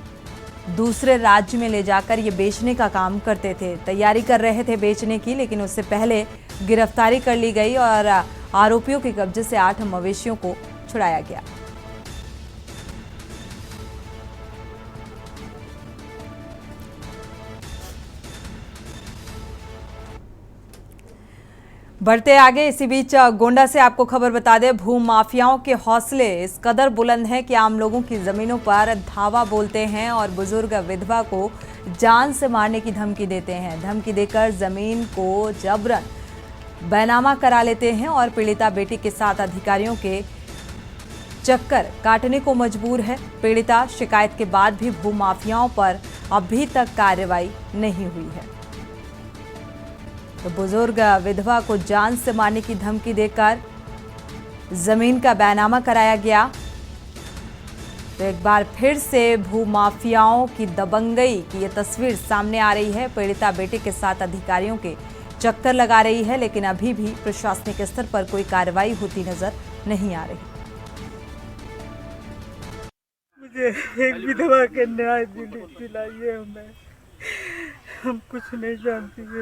दूसरे राज्य में ले जाकर ये बेचने का काम करते थे, तैयारी कर रहे थे बेचने की, लेकिन उससे पहले गिरफ्तारी कर ली गई और आरोपियों के कब्जे से 8 मवेशियों को छुड़ाया गया। बढ़ते आगे, इसी बीच गोंडा से आपको खबर बता दें, भू माफियाओं के हौसले इस कदर बुलंद हैं कि आम लोगों की जमीनों पर धावा बोलते हैं और बुजुर्ग विधवा को जान से मारने की धमकी देते हैं। धमकी देकर जमीन को जबरन बैनामा करा लेते हैं और पीड़िता बेटी के साथ अधिकारियों के चक्कर काटने को मजबूर है। पीड़िता शिकायत के बाद भी भू माफियाओं पर अभी तक कार्रवाई नहीं हुई है। तो बुजुर्ग विधवा को जान से मारने की धमकी देकर जमीन का बैनामा कराया गया। तो एक बार फिर से भू माफियाओं की दबंगई की ये तस्वीर सामने आ रही है। पीड़िता बेटे के साथ अधिकारियों के चक्कर लगा रही है, लेकिन अभी भी प्रशासनिक स्तर पर कोई कार्रवाई होती नजर नहीं आ रही। मुझे एक विधवा के न्याय दिलाइए। हम कुछ नहीं जानती है,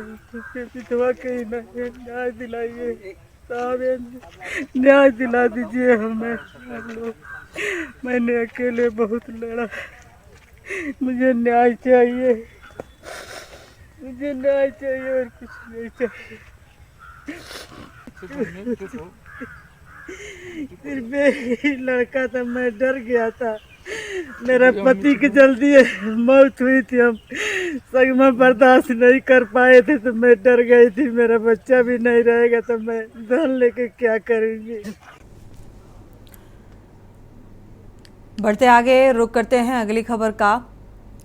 विधवा के ही न्याय दिलाइए साहब, न्याय दिला दीजिए हमें। मैंने अकेले बहुत लड़ा, मुझे न्याय चाहिए, मुझे न्याय चाहिए और कुछ नहीं चाहिए। फिर मेरी लड़का था, मैं डर गया था, मेरा पति की जल्दी मौत हुई थी, हम सगमा बर्दाश्त नहीं कर पाए थे, तो मैं डर गई थी मेरा बच्चा भी नहीं रहेगा तो मैं धन लेके क्या करूंगी। बढ़ते आगे, रुक करते हैं अगली खबर का।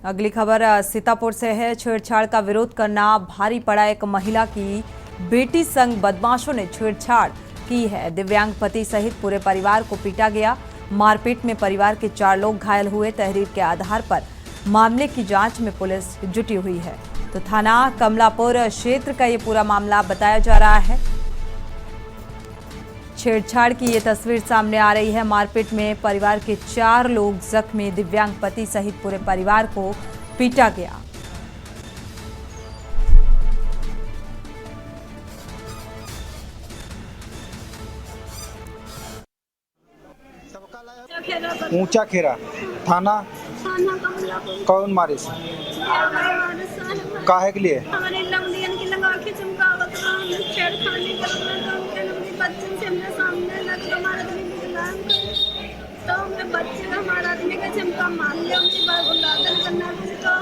अगली खबर सीतापुर से है। छेड़छाड़ का विरोध करना भारी पड़ा। एक महिला की बेटी संग बदमाशों ने छेड़छाड़ की है। दिव्यांग पति सहित पूरे परिवार को पीटा गया। मारपीट में परिवार के 4 लोग घायल हुए। तहरीर के आधार पर मामले की जांच में पुलिस जुटी हुई है। तो थाना कमलापुर क्षेत्र का ये पूरा मामला बताया जा रहा है। छेड़छाड़ की ये तस्वीर सामने आ रही है। मारपीट में परिवार के 4 लोग जख्मी। दिव्यांग पति सहित पूरे परिवार को पीटा गया। ऊंचा खेरा थाना कौन मारे से काहे के लिए हमारे लवलियन की लगा के चमकावत छेड़खानी करने बच्चन से हमने सामने लग हमारा तो हमने बच्चे हमारा आदमी का चमका मार लिया, उनकी बात उल्लादन करना तो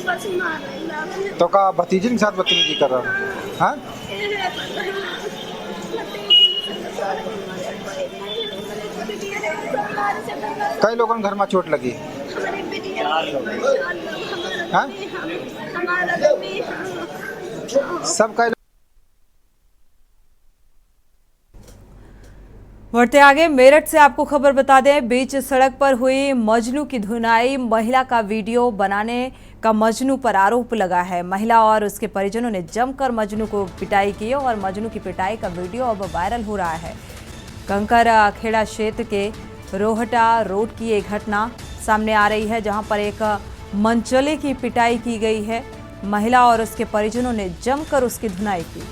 बस मार। तो का भतीजन के साथ बदतमीजी कर रहा है? हाँ कई लोगों घर में चोट लगी। हाँ? सब कई। बढ़ते आगे, मेरठ से आपको खबर बता दें, बीच सड़क पर हुई मजनू की धुनाई। महिला का वीडियो बनाने का मजनू पर आरोप लगा है। महिला और उसके परिजनों ने जमकर मजनू को पिटाई की और मजनू की पिटाई का वीडियो अब वायरल हो रहा है। कंकर खेड़ा क्षेत्र के रोहटा रोड की एक घटना सामने आ रही है, जहां पर एक मनचले की पिटाई की गई है। महिला और उसके परिजनों ने जमकर उसकी धुनाई की।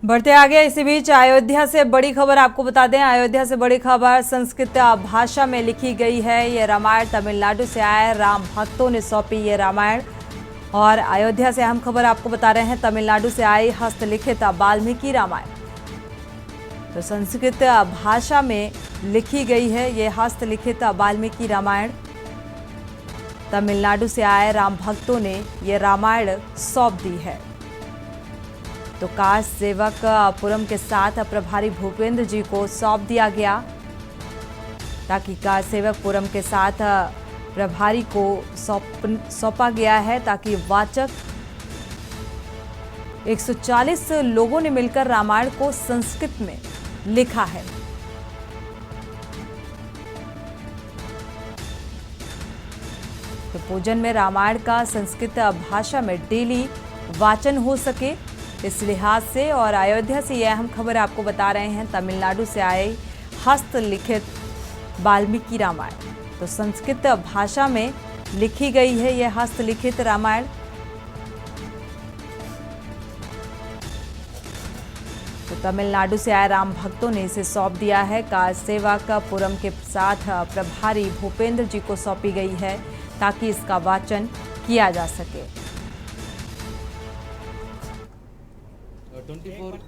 बढ़ते आगे, इसी बीच अयोध्या से बड़ी खबर आपको बता दें। अयोध्या से बड़ी खबर संस्कृत भाषा में लिखी गई है। ये रामायण तमिलनाडु से आए राम भक्तों ने सौंपी ये रामायण। और अयोध्या से अहम खबर आपको बता रहे हैं, तमिलनाडु से आई हस्तलिखित वाल्मीकि रामायण। तो संस्कृत भाषा में लिखी गई है ये हस्तलिखित वाल्मीकि रामायण। तमिलनाडु से आए राम भक्तों ने ये रामायण सौंप दी है। तो कार सेवक पुरम के साथ प्रभारी भूपेंद्र जी को सौंप दिया गया, ताकि कार सेवक पुरम के साथ प्रभारी को सौंपा गया है, ताकि वाचक 140 लोगों ने मिलकर रामायण को संस्कृत में लिखा है। तो पूजन में रामायण का संस्कृत भाषा में डेली वाचन हो सके, इस लिहाज से। और अयोध्या से यह अहम खबर आपको बता रहे हैं, तमिलनाडु से आए हस्तलिखित वाल्मीकि रामायण। तो संस्कृत भाषा में लिखी गई है यह हस्तलिखित रामायण। तो तमिलनाडु से आए राम भक्तों ने इसे सौंप दिया है। कार सेवक पुरम के साथ प्रभारी भूपेंद्र जी को सौंपी गई है, ताकि इसका वाचन किया जा सके।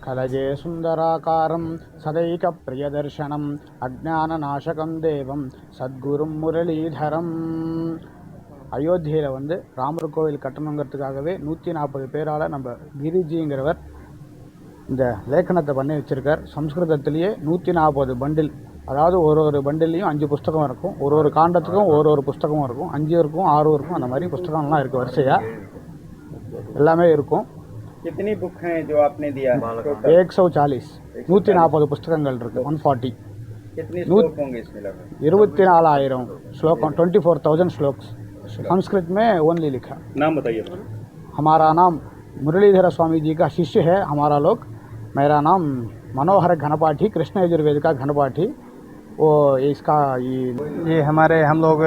कलजे सुंदराकारं सदैकप्रियदर्शनम् अज्ञाननाशकं देवं சத்குரும் முரளிதரம். அயோத்தியில் வந்து ராமர் கோவில் கட்டணுங்கிறதுக்காகவே 140 பேரால் நம்ம கிரிஜிங்கிறவர் இந்த லேखனத்தை பண்ணி வச்சுருக்கார். சம்ஸ்கிருதத்திலேயே 140 பண்டில், அதாவது ஒரு பண்டில்லையும் 5 புஸ்தகம் இருக்கும். ஒரு காண்டத்துக்கும் ஒரு புஸ்தகம் இருக்கும். 5 இருக்கும், 6 இருக்கும், அந்த மாதிரி புஸ்தகம்லாம் இருக்குது வரிசையாக, எல்லாமே இருக்கும். कितनी बुक हैं जो आपने दिया? 140 140 पुस्तकங்கள் இருக்கு. 140 कितने श्लोक होंगे इसमें? लगभग 24,000 श्लोक, 24,000 श्लोक संस्कृत में ओनली लिखा। नाम बताइए। हमारा नाम मुरलीधर स्वामी जी का शिष्य है हमारा लोग। मेरा नाम मनोहर घनपाठी, कृष्ण यजुर्वेद का घनपाठी। वो इसका ये हमारे हम लोग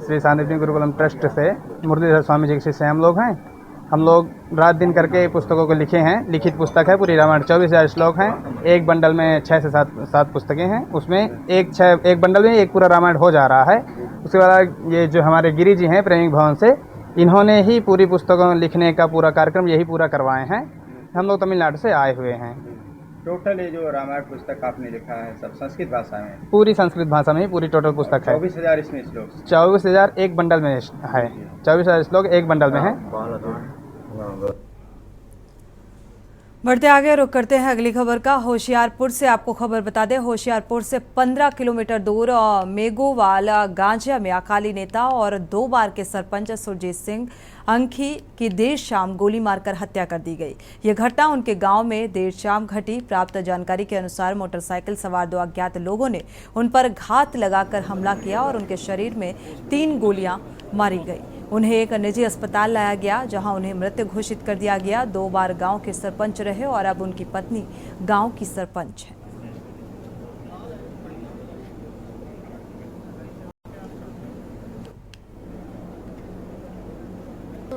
श्री सांदीपनी गुरुकुलम ट्रस्ट से मुरलीधर स्वामी जी के शिष्य हम लोग हैं। हम लोग रात दिन करके पुस्तकों को लिखे हैं। लिखित पुस्तक है पूरी रामायण, 24,000 श्लोक हैं। एक बंडल में 6 से 7 पुस्तकें हैं। उसमें एक बंडल में एक पूरा रामायण हो जा रहा है। उसके बाद ये जो हमारे गिरी जी हैं प्रेमिक भवन से, इन्होंने ही पूरी पुस्तकों लिखने का पूरा कार्यक्रम यही पूरा करवाए हैं। हम लोग तमिलनाडु से आए हुए हैं। टोटल ये जो रामायण पुस्तक आपने लिखा है सब संस्कृत भाषा में? पूरी संस्कृत भाषा में ही पूरी टोटल पुस्तक है। 24,000 इसमें श्लोक? 24,000 एक बंडल में है। 24,000 श्लोक एक बंडल में है। बढ़ते आगे रुख करते हैं अगली खबर का। होशियारपुर से आपको खबर बता दें, होशियारपुर से 15 किलोमीटर दूर मेघोवाल गांजिया में अकाली नेता और 2 बार के सरपंच सुरजीत सिंह अंखी की देर शाम गोली मारकर हत्या कर दी गई। यह घटना उनके गांव में देर शाम घटी। प्राप्त जानकारी के अनुसार मोटरसाइकिल सवार 2 अज्ञात लोगों ने उन पर घात लगाकर हमला किया और उनके शरीर में 3 गोलियां मारी गई। उन्हें एक निजी अस्पताल लाया गया, जहां उन्हें मृत घोषित कर दिया गया। 2 बार गांव के सरपंच रहे और अब उनकी पत्नी गांव की सरपंच है।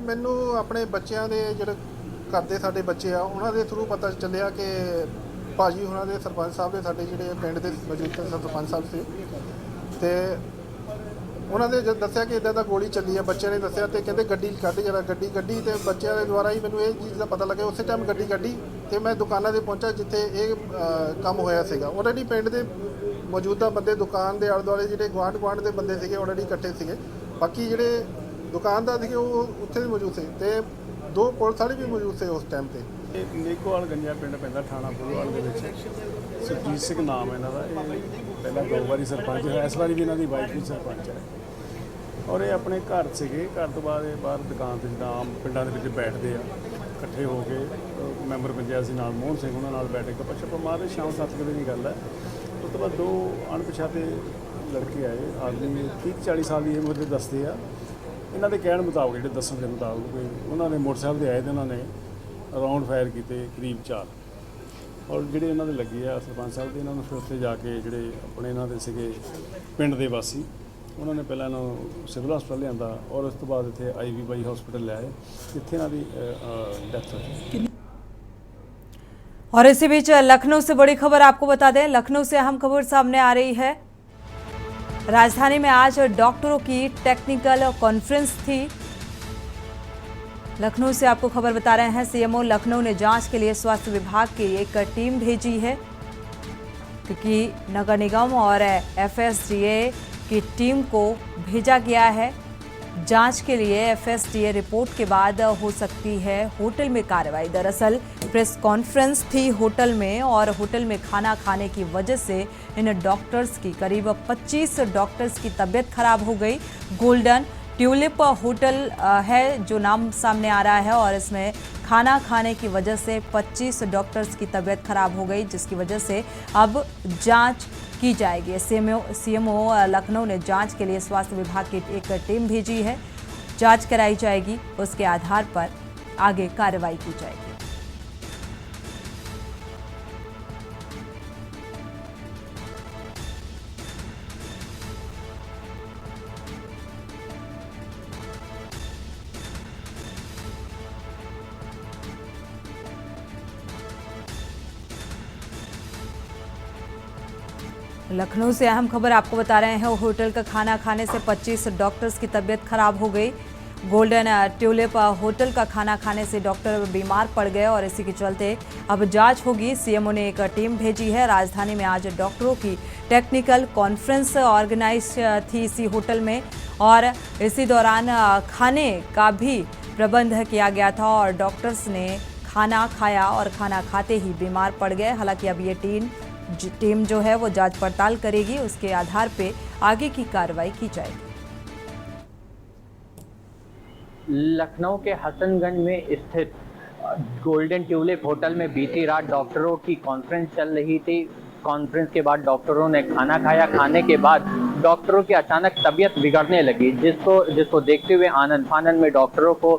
ਮੈਨੂੰ ਆਪਣੇ ਬੱਚਿਆਂ ਦੇ ਜਿਹੜੇ ਘਰ ਦੇ ਸਾਡੇ ਬੱਚੇ ਆ ਉਹਨਾਂ ਦੇ ਥਰੂ ਪਤਾ ਚੱਲਿਆ ਕਿ ਭਾਜੀ ਉਹਨਾਂ ਦੇ ਸਰਪੰਚ ਸਾਹਿਬ ਦੇ ਸਾਡੇ ਜਿਹੜੇ ਪਿੰਡ ਦੇ ਮੌਜੂਦਾ ਸਰਪੰਚ ਸਾਹਿਬ ਸੀ ਤੇ ਉਹਨਾਂ ਨੇ ਜਦ ਦੱਸਿਆ ਕਿ ਇਦਾਂ ਦਾ ਗੋਲੀ ਚੱਲੀ ਆ, ਬੱਚਿਆਂ ਨੇ ਦੱਸਿਆ ਤੇ ਕਹਿੰਦੇ ਗੱਡੀ ਕੱਢ ਜਰਾ ਗੱਡੀ ਤੇ ਬੱਚਿਆਂ ਦੇ ਦੁਆਰਾ ਹੀ ਮੈਨੂੰ ਇਹ ਚੀਜ਼ ਦਾ ਪਤਾ ਲੱਗਿਆ। ਉਸੇ ਟਾਈਮ ਗੱਡੀ ਕੱਢੀ ਤੇ ਮੈਂ ਦੁਕਾਨਾਂ ਤੇ ਪਹੁੰਚਾ ਜਿੱਥੇ ਇਹ ਕੰਮ ਹੋਇਆ ਸੀਗਾ। ਆਲਰੇਡੀ ਪਿੰਡ ਦੇ ਮੌਜੂਦਾ ਬੰਦੇ ਦੁਕਾਨ ਦੇ ਆਲੇ ਦੁਆਲੇ ਜਿਹੜੇ ਗੁਆਂਢ ਦੇ ਬੰਦੇ ਸੀਗੇ ਆਲਰੇਡੀ ਇਕੱਠੇ ਸੀਗੇ। ਬਾਕੀ ਜਿਹੜੇ ਦੁਕਾਨਦਾਰ ਸੀਗੇ ਉਹ ਉੱਥੇ ਵੀ ਮੌਜੂਦ ਸੀ ਤੇ 2 ਪੁਲਿਸ ਵਾਲੇ ਵੀ ਮੌਜੂਦ ਸੀ ਉਸ ਟਾਈਮ ਤੇ। ਇਹ ਮੇਘੋਵਾਲ ਗੰਜਾ ਪਿੰਡ ਪੈਂਦਾ ਥਾਣਾ ਬੁੱਲਵਾਲ ਦੇ ਵਿੱਚ। ਸੁਰਜੀਤ ਸਿੰਘ ਨਾਮ ਹੈ ਇਹਨਾਂ ਦਾ। ਇਹ ਪਹਿਲਾਂ 2 ਵਾਰੀ ਸਰਪੰਚ ਹੋਇਆ, ਇਸ ਵਾਰੀ ਵੀ ਇਹਨਾਂ ਦੀ ਵਾਈਫ ਵੀ ਸਰਪੰਚ ਹੈ। ਔਰ ਇਹ ਆਪਣੇ ਘਰ ਸੀਗੇ। ਘਰ ਤੋਂ ਬਾਅਦ ਇਹ ਬਾਹਰ ਦੁਕਾਨ 'ਤੇ ਜਿੱਦਾਂ ਆਮ ਪਿੰਡਾਂ ਦੇ ਵਿੱਚ ਬੈਠਦੇ ਆ ਇਕੱਠੇ ਹੋ ਕੇ, ਮੈਂਬਰ ਪੰਚਾਇਤ ਸੀ ਨਾਲ ਮੋਹਨ ਸਿੰਘ, ਉਹਨਾਂ ਨਾਲ ਬੈਠ ਕੇ ਗੱਪਸ਼ਪ ਮਾਰੇ। ਸ਼ਾਮ 7 ਵਜੇ ਦੀ ਗੱਲ ਹੈ। ਉਸ ਤੋਂ ਬਾਅਦ 2 ਅਣਪਛਾਤੇ ਲੜਕੇ ਆਏ, ਆਦਮੀ 30-40 ਸਾਲ ਦੀ ਉਮਰ ਦੇ ਦੱਸਦੇ ਆ। ਇਹਨਾਂ ਦੇ ਕਹਿਣ ਮੁਤਾਬਕ, ਜਿਹੜੇ ਦੱਸਣ ਦੇ ਮੁਤਾਬਕ, ਉਹਨਾਂ ਨੇ ਮੋਟਰਸਾਈਕਲ 'ਤੇ ਆਏ ਤੇ ਉਹਨਾਂ ਨੇ ਰਾਊਂਡ ਫਾਇਰ ਕੀਤੇ ਕਰੀਬ 4। ਔਰ ਜਿਹੜੇ ਇਹਨਾਂ ਦੇ ਲੱਗੇ ਆ ਸਰਪੰਚ ਸਾਹਿਬ ਦੇ, ਇਹਨਾਂ ਨੂੰ ਫਿਰ ਉੱਥੇ ਜਾ ਕੇ ਜਿਹੜੇ ਆਪਣੇ ਇਹਨਾਂ ਦੇ ਸੀਗੇ ਪਿੰਡ ਦੇ ਵਾਸੀ, ਉਹਨਾਂ ਨੇ ਪਹਿਲਾਂ ਇਹਨਾਂ ਨੂੰ ਸਿਵਲ ਹਸਪਤਾਲ ਲਿਆਂਦਾ ਔਰ ਉਸ ਤੋਂ ਬਾਅਦ ਇੱਥੇ IVY ਹਸਪੀਟਲ ਲਿਆਏ, ਜਿੱਥੇ ਇਹਨਾਂ ਦੀ ਡੈਥ ਹੋਈ। और इसी बीच लखनऊ से बड़ी खबर आपको बता दें, लखनऊ से अहम खबर सामने आ रही है। राजधानी में आज डॉक्टरों की टेक्निकल कॉन्फ्रेंस थी। लखनऊ से आपको खबर बता रहे हैं, सीएमओ लखनऊ ने जांच के लिए स्वास्थ्य विभाग की एक टीम भेजी है, क्योंकि नगर निगम और एफएसडीए की टीम को भेजा गया है जांच के लिए। एफएसडीए रिपोर्ट के बाद हो सकती है होटल में कार्रवाई। दरअसल प्रेस कॉन्फ्रेंस थी होटल में, और होटल में खाना खाने की वजह से इन डॉक्टर्स की करीब 25 डॉक्टर्स की तबीयत खराब हो गई। गोल्डन ट्यूलिप होटल है जो नाम सामने आ रहा है, और इसमें खाना खाने की वजह से 25 डॉक्टर्स की तबीयत खराब हो गई, जिसकी वजह से अब जांच की जाएगी। सीएमओ लखनऊ ने जांच के लिए स्वास्थ्य विभाग की एक टीम भेजी है। जांच कराई जाएगी, उसके आधार पर आगे कार्रवाई की जाएगी। लखनऊ से अहम खबर आपको बता रहे हैं, होटल का खाना खाने से 25 डॉक्टर्स की तबीयत खराब हो गई। गोल्डन ट्यूलिप होटल का खाना खाने से डॉक्टर बीमार पड़ गए, और इसी के चलते अब जांच होगी। सीएमओ ने एक टीम भेजी है। राजधानी में आज डॉक्टरों की टेक्निकल कॉन्फ्रेंस ऑर्गेनाइज थी इसी होटल में, और इसी दौरान खाने का भी प्रबंध किया गया था, और डॉक्टर्स ने खाना खाया और खाना खाते ही बीमार पड़ गए। हालांकि अब ये टीम जो है वो जांच पड़ताल करेगी, उसके आधार पे आगे की कार्रवाई की जाएगी। लखनऊ के हसनगंज में स्थित गोल्डन ट्यूलिप होटल में बीती रात डॉक्टरों की कॉन्फ्रेंस चल रही थी। कॉन्फ्रेंस के बाद डॉक्टरों ने खाना खाया। खाने के बाद डॉक्टरों की अचानक तबीयत बिगड़ने लगी, जिसको देखते हुए आनन फानन में डॉक्टरों को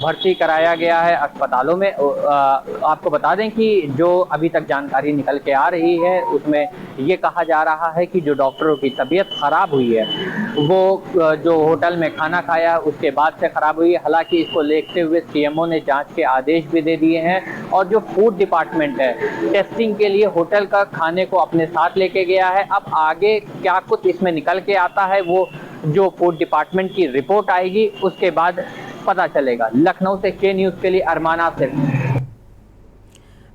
भर्ती कराया गया है अस्पतालों में। आपको बता दें कि जो अभी तक जानकारी निकल के आ रही है, उसमें ये कहा जा रहा है कि जो डॉक्टरों की तबीयत खराब हुई है, वो जो होटल में खाना खाया उसके बाद से खराब हुई है। हालांकि इसको देखते हुए सीएमओ ने जांच के आदेश भी दे दिए हैं, और जो फूड डिपार्टमेंट है टेस्टिंग के लिए होटल का खाने को अपने साथ लेके गया है। अब आगे क्या कुछ इसमें निकल के आता है, वो जो फूड डिपार्टमेंट की रिपोर्ट आएगी उसके बाद पता चलेगा। लखनऊ से के न्यूज़ के लिए अरमान आसिफ।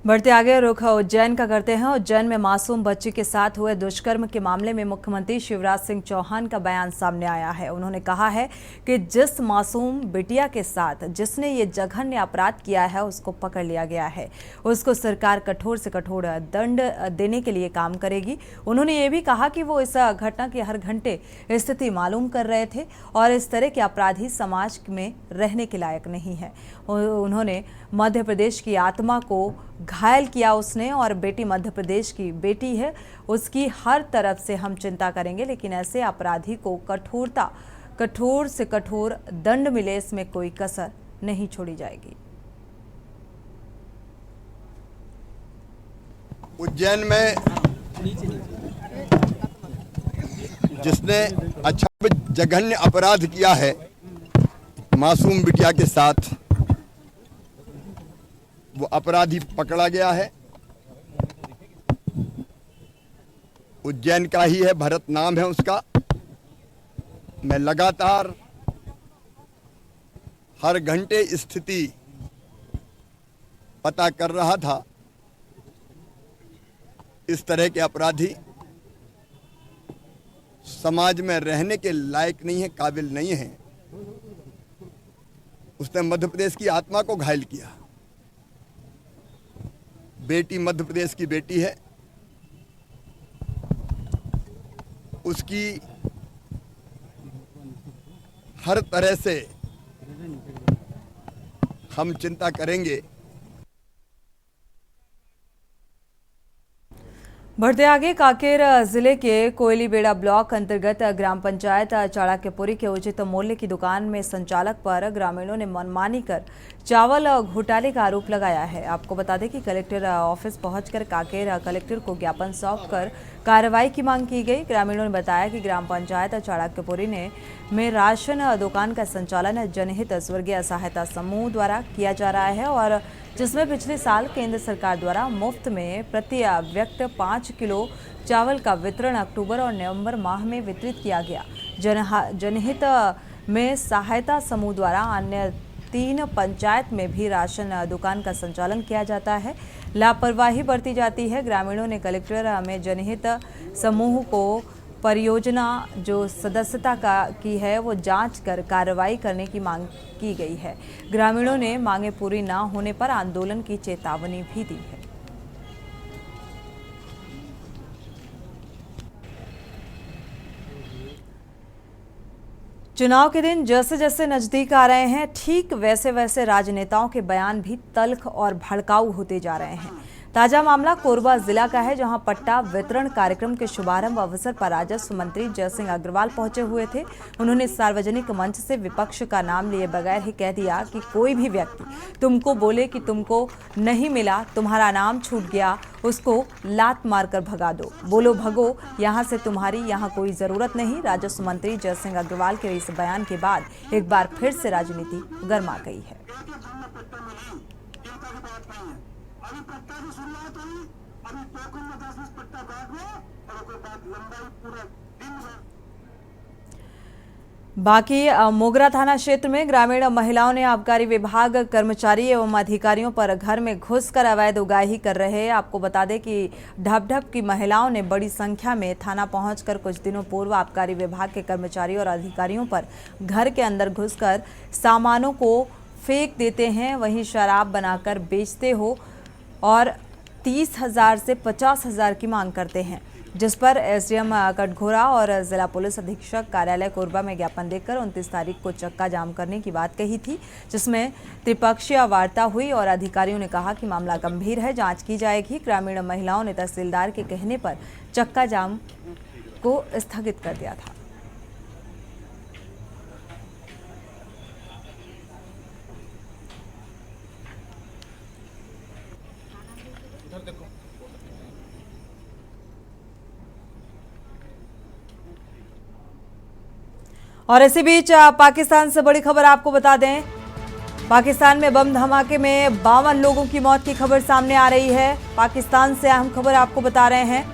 बढ़ते आगे रुख उज्जैन का करते हैं। उज्जैन में मासूम बच्ची के साथ हुए दुष्कर्म के मामले में मुख्यमंत्री शिवराज सिंह चौहान का बयान सामने आया है। उन्होंने कहा है कि जिस मासूम बिटिया के साथ जिसने ये जघन्य अपराध किया है, उसको पकड़ लिया गया है। उसको सरकार कठोर से कठोर दंड देने के लिए काम करेगी। उन्होंने ये भी कहा कि वो इस घटना की हर घंटे स्थिति मालूम कर रहे थे, और इस तरह के अपराधी समाज में रहने के लायक नहीं है। उन्होंने मध्य प्रदेश की आत्मा को घायल किया उसने, और बेटी मध्य प्रदेश की बेटी है, उसकी हर तरफ से हम चिंता करेंगे, लेकिन ऐसे अपराधी को कठोर से कठोर दंड मिले, इसमें कोई कसर नहीं छोड़ी जाएगी। उज्जैन में जिसने अच्छा जघन्य अपराध किया है मासूम बिटिया के साथ, वो अपराधी पकड़ा गया है। उज्जैन का ही है, भरत नाम है उसका। मैं लगातार हर घंटे स्थिति पता कर रहा था। इस तरह के अपराधी समाज में रहने के लायक नहीं है, काबिल नहीं है। उसने मध्य प्रदेश की आत्मा को घायल किया। बेटी मध्य प्रदेश की बेटी है, उसकी हर तरह से हम चिंता करेंगे। बढ़ते आगे, कांकेर जिले के कोयलीबेड़ा ब्लॉक अंतर्गत ग्राम पंचायत चाणक्यपुरी के उचित मूल्य की दुकान में संचालक पर ग्रामीणों ने मनमानी कर चावल घोटाले का आरोप लगाया है। आपको बता दें कि कलेक्टर ऑफिस पहुंचकर कांकेर कलेक्टर को ज्ञापन सौंपकर कार्रवाई की मांग की गई। ग्रामीणों ने बताया कि ग्राम पंचायत चाणक्यपुरी में राशन दुकान का संचालन जनहित स्वर्गीय सहायता समूह द्वारा किया जा रहा है और जिसमें पिछले साल केंद्र सरकार द्वारा मुफ्त में प्रति व्यक्ति 5 किलो चावल का वितरण अक्टूबर और नवंबर माह में वितरित किया गया। जनहित में सहायता समूह द्वारा अन्य 3 पंचायत में भी राशन दुकान का संचालन किया जाता है। लापरवाही बरती जाती है। ग्रामीणों ने कलेक्टर में जनहित समूह को परियोजना जो सदस्यता की है वो जांच कर कार्रवाई करने की मांग की गई है। ग्रामीणों ने मांगे पूरी न होने पर आंदोलन की चेतावनी भी दी है। चुनाव के दिन जैसे जैसे नजदीक आ रहे हैं, ठीक वैसे वैसे राजनेताओं के बयान भी तल्ख और भड़काऊ होते जा रहे हैं। ताजा मामला कोरबा जिला का है, जहां पट्टा वितरण कार्यक्रम के शुभारंभ अवसर पर राजस्व मंत्री जयसिंह अग्रवाल पहुंचे हुए थे। उन्होंने सार्वजनिक मंच से विपक्ष का नाम लिए बगैर ही कह दिया कि कोई भी व्यक्ति तुमको बोले कि तुमको नहीं मिला, तुम्हारा नाम छूट गया, उसको लात मारकर भगा दो, बोलो भगो, यहाँ से तुम्हारी यहाँ कोई जरूरत नहीं। राजस्व मंत्री जयसिंह अग्रवाल के इस बयान के बाद एक बार फिर से राजनीति गर्मा गई है। बाकी मोगरा थाना क्षेत्र में ग्रामीण महिलाओं ने आबकारी विभाग कर्मचारी एवं अधिकारियों पर घर में घुसकर अवैध उगाही कर रहे। आपको बता दें कि ढप की महिलाओं ने बड़ी संख्या में थाना पहुंचकर कुछ दिनों पूर्व आबकारी विभाग के कर्मचारियों और अधिकारियों पर घर के अंदर घुसकर सामानों को फेंक देते हैं, वहीं शराब बनाकर बेचते हो और 30,000 से 50,000 की मांग करते हैं, जिस पर एसडीएम कटघोरा और जिला पुलिस अधीक्षक कार्यालय कोरबा में ज्ञापन देकर 29 तारीख को चक्का जाम करने की बात कही थी, जिसमें त्रिपक्षीय वार्ता हुई और अधिकारियों ने कहा कि मामला गंभीर है, जांच की जाएगी। ग्रामीण महिलाओं ने तहसीलदार के कहने पर चक्का जाम को स्थगित कर दिया था। और इसी बीच पाकिस्तान से बड़ी खबर आपको बता दें, पाकिस्तान में बम धमाके में 52 लोगों की मौत की खबर सामने आ रही है। पाकिस्तान से अहम खबर आपको बता रहे हैं।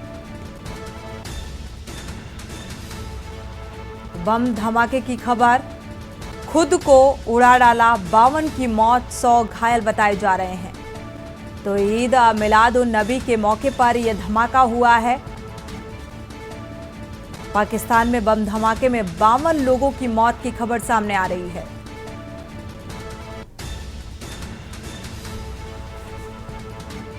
बम धमाके की खबर, खुद को उड़ा डाला, 52 की मौत, 100 घायल बताए जा रहे हैं। तो ईद मिलाद उन नबी के मौके पर यह धमाका हुआ है। पाकिस्तान में बम धमाके में 52 लोगों की मौत की खबर सामने आ रही है।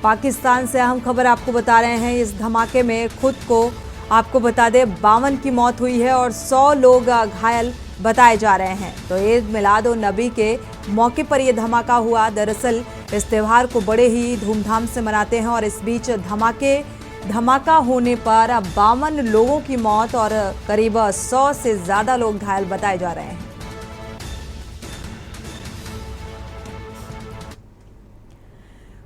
पाकिस्तान से अहम खबर आपको बता रहे हैं। इस धमाके में खुद को आपको बता दें 52 की मौत हुई है और 100 लोग घायल बताए जा रहे हैं। तो ईद मिलाद उन नबी के मौके पर यह धमाका हुआ। दरअसल इस त्यौहार को बड़े ही धूमधाम से मनाते हैं और इस बीच धमाका होने पर 52 लोगों की मौत और करीब 100 से ज्यादा लोग घायल बताए जा रहे हैं।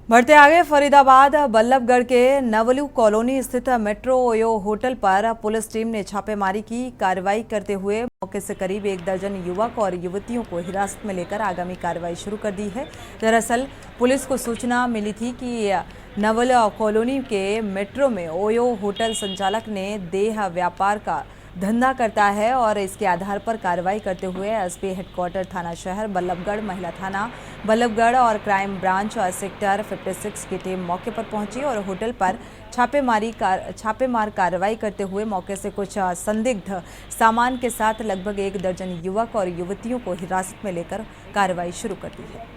बढ़ते आगे, फरीदाबाद बल्लभगढ़ के नवलू कॉलोनी स्थित मेट्रो ओयो होटल पर पुलिस टीम ने छापेमारी की। कार्रवाई करते हुए मौके से करीब 1 दर्जन युवक और युवतियों को हिरासत में लेकर आगामी कार्रवाई शुरू कर दी है। दरअसल पुलिस को सूचना मिली थी कि नवलू कॉलोनी के मेट्रो में ओयो होटल संचालक ने देह व्यापार का धंधा करता है और इसके आधार पर कार्रवाई करते हुए एसपी हेडक्वार्टर थाना शहर बल्लभगढ़, महिला थाना बल्लभगढ़ और क्राइम ब्रांच सेक्टर 56 की टीम मौके पर पहुंची और होटल पर छापेमार कार्रवाई करते हुए मौके से कुछ संदिग्ध सामान के साथ लगभग 1 दर्जन युवक और युवतियों को हिरासत में लेकर कार्रवाई शुरू कर दी है।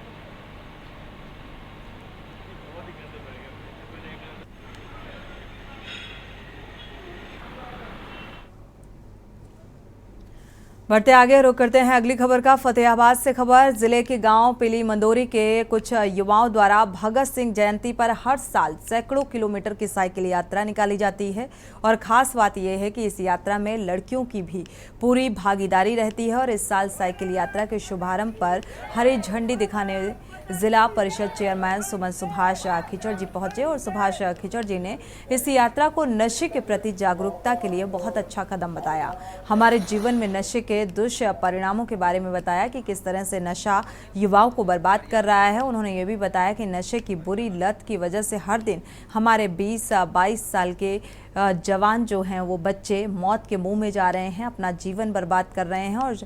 बढ़ते आगे रुख करते हैं अगली खबर का। फतेहाबाद से खबर। जिले के गांव पीली मंदोरी के कुछ युवाओं द्वारा भगत सिंह जयंती पर हर साल सैकड़ों किलोमीटर की साइकिल यात्रा निकाली जाती है और खास बात यह है कि इस यात्रा में लड़कियों की भी पूरी भागीदारी रहती है। और इस साल साइकिल यात्रा के शुभारंभ पर हरी झंडी दिखाने जिला परिषद चेयरमैन सुमन सुभाष खिचड़ जी पहुंचे और सुभाष खिचड़ जी ने इस यात्रा को नशे के प्रति जागरूकता के लिए बहुत अच्छा कदम बताया। हमारे जीवन में नशे के दुष्परिणामों के बारे में बताया कि किस तरह से नशा युवाओं को बर्बाद कर रहा है। उन्होंने ये भी बताया कि नशे की बुरी लत की वजह से हर दिन हमारे 20-22 साल के जवान जो हैं वो बच्चे मौत के मुंह में जा रहे हैं, अपना जीवन बर्बाद कर रहे हैं। और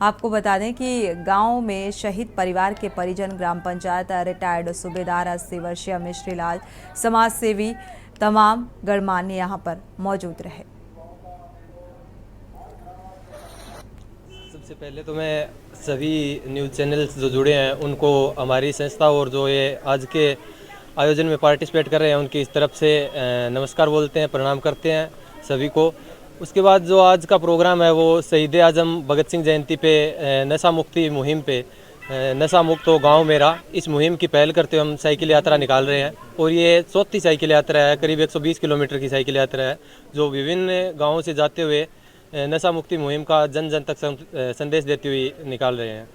आपको बता दें कि गांव में शहीद परिवार के परिजन, ग्राम पंचायत रिटायर्ड सूबेदार 80 वर्षीय मिश्री लाल, समाज सेवी, तमाम गणमान्य यहां पर मौजूद रहे। सबसे पहले तो मैं सभी न्यूज़ चैनल्स जो जुड़े हैं उनको हमारी संस्था और जो ये आज के आयोजन में पार्टिसिपेट कर रहे हैं उनकी इस तरफ से नमस्कार बोलते हैं, प्रणाम करते हैं सभी को। उसके बाद जो आज का प्रोग्राम है वो शहीद आजम भगत सिंह जयंती पे नशा मुक्ति मुहिम पे नशा मुक्त हो गाँव मेरा, इस मुहिम की पहल करते हुए हम साइकिल यात्रा निकाल रहे हैं। और ये 34 साइकिल यात्रा है, करीब 120 किलोमीटर की साइकिल यात्रा है जो विभिन्न गाँवों से जाते हुए नशा मुक्ति मुहिम का जन जन तक संदेश देते हुए निकाल रहे हैं।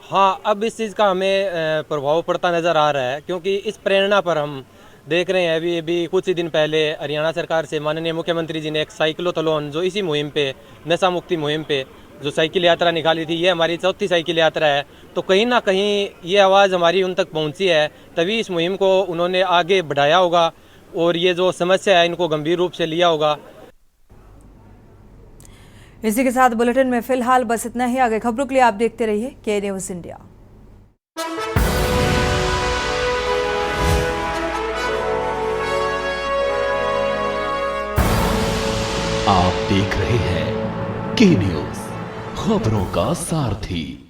हाँ, अब इस चीज़ का हमें प्रभाव पड़ता नज़र आ रहा है क्योंकि इस प्रेरणा पर हम देख रहे हैं अभी कुछ ही दिन पहले हरियाणा सरकार से माननीय मुख्यमंत्री जी ने एक साइक्लोथलॉन जो इसी मुहिम पे नशा मुक्ति मुहिम पे जो साइकिल यात्रा निकाली थी, ये हमारी चौथी साइकिल यात्रा है। तो कहीं ना कहीं ये आवाज़ हमारी उन तक पहुंची है, तभी इस मुहिम को उन्होंने आगे बढ़ाया होगा और ये जो समस्या है इनको गंभीर रूप से लिया होगा। इसी के साथ बुलेटिन में फिलहाल बस इतना ही। आगे खबरों के लिए आप देखते रहिए के न्यूज़ इंडिया। आप देख रहे हैं के न्यूज़, खबरों का सारथी।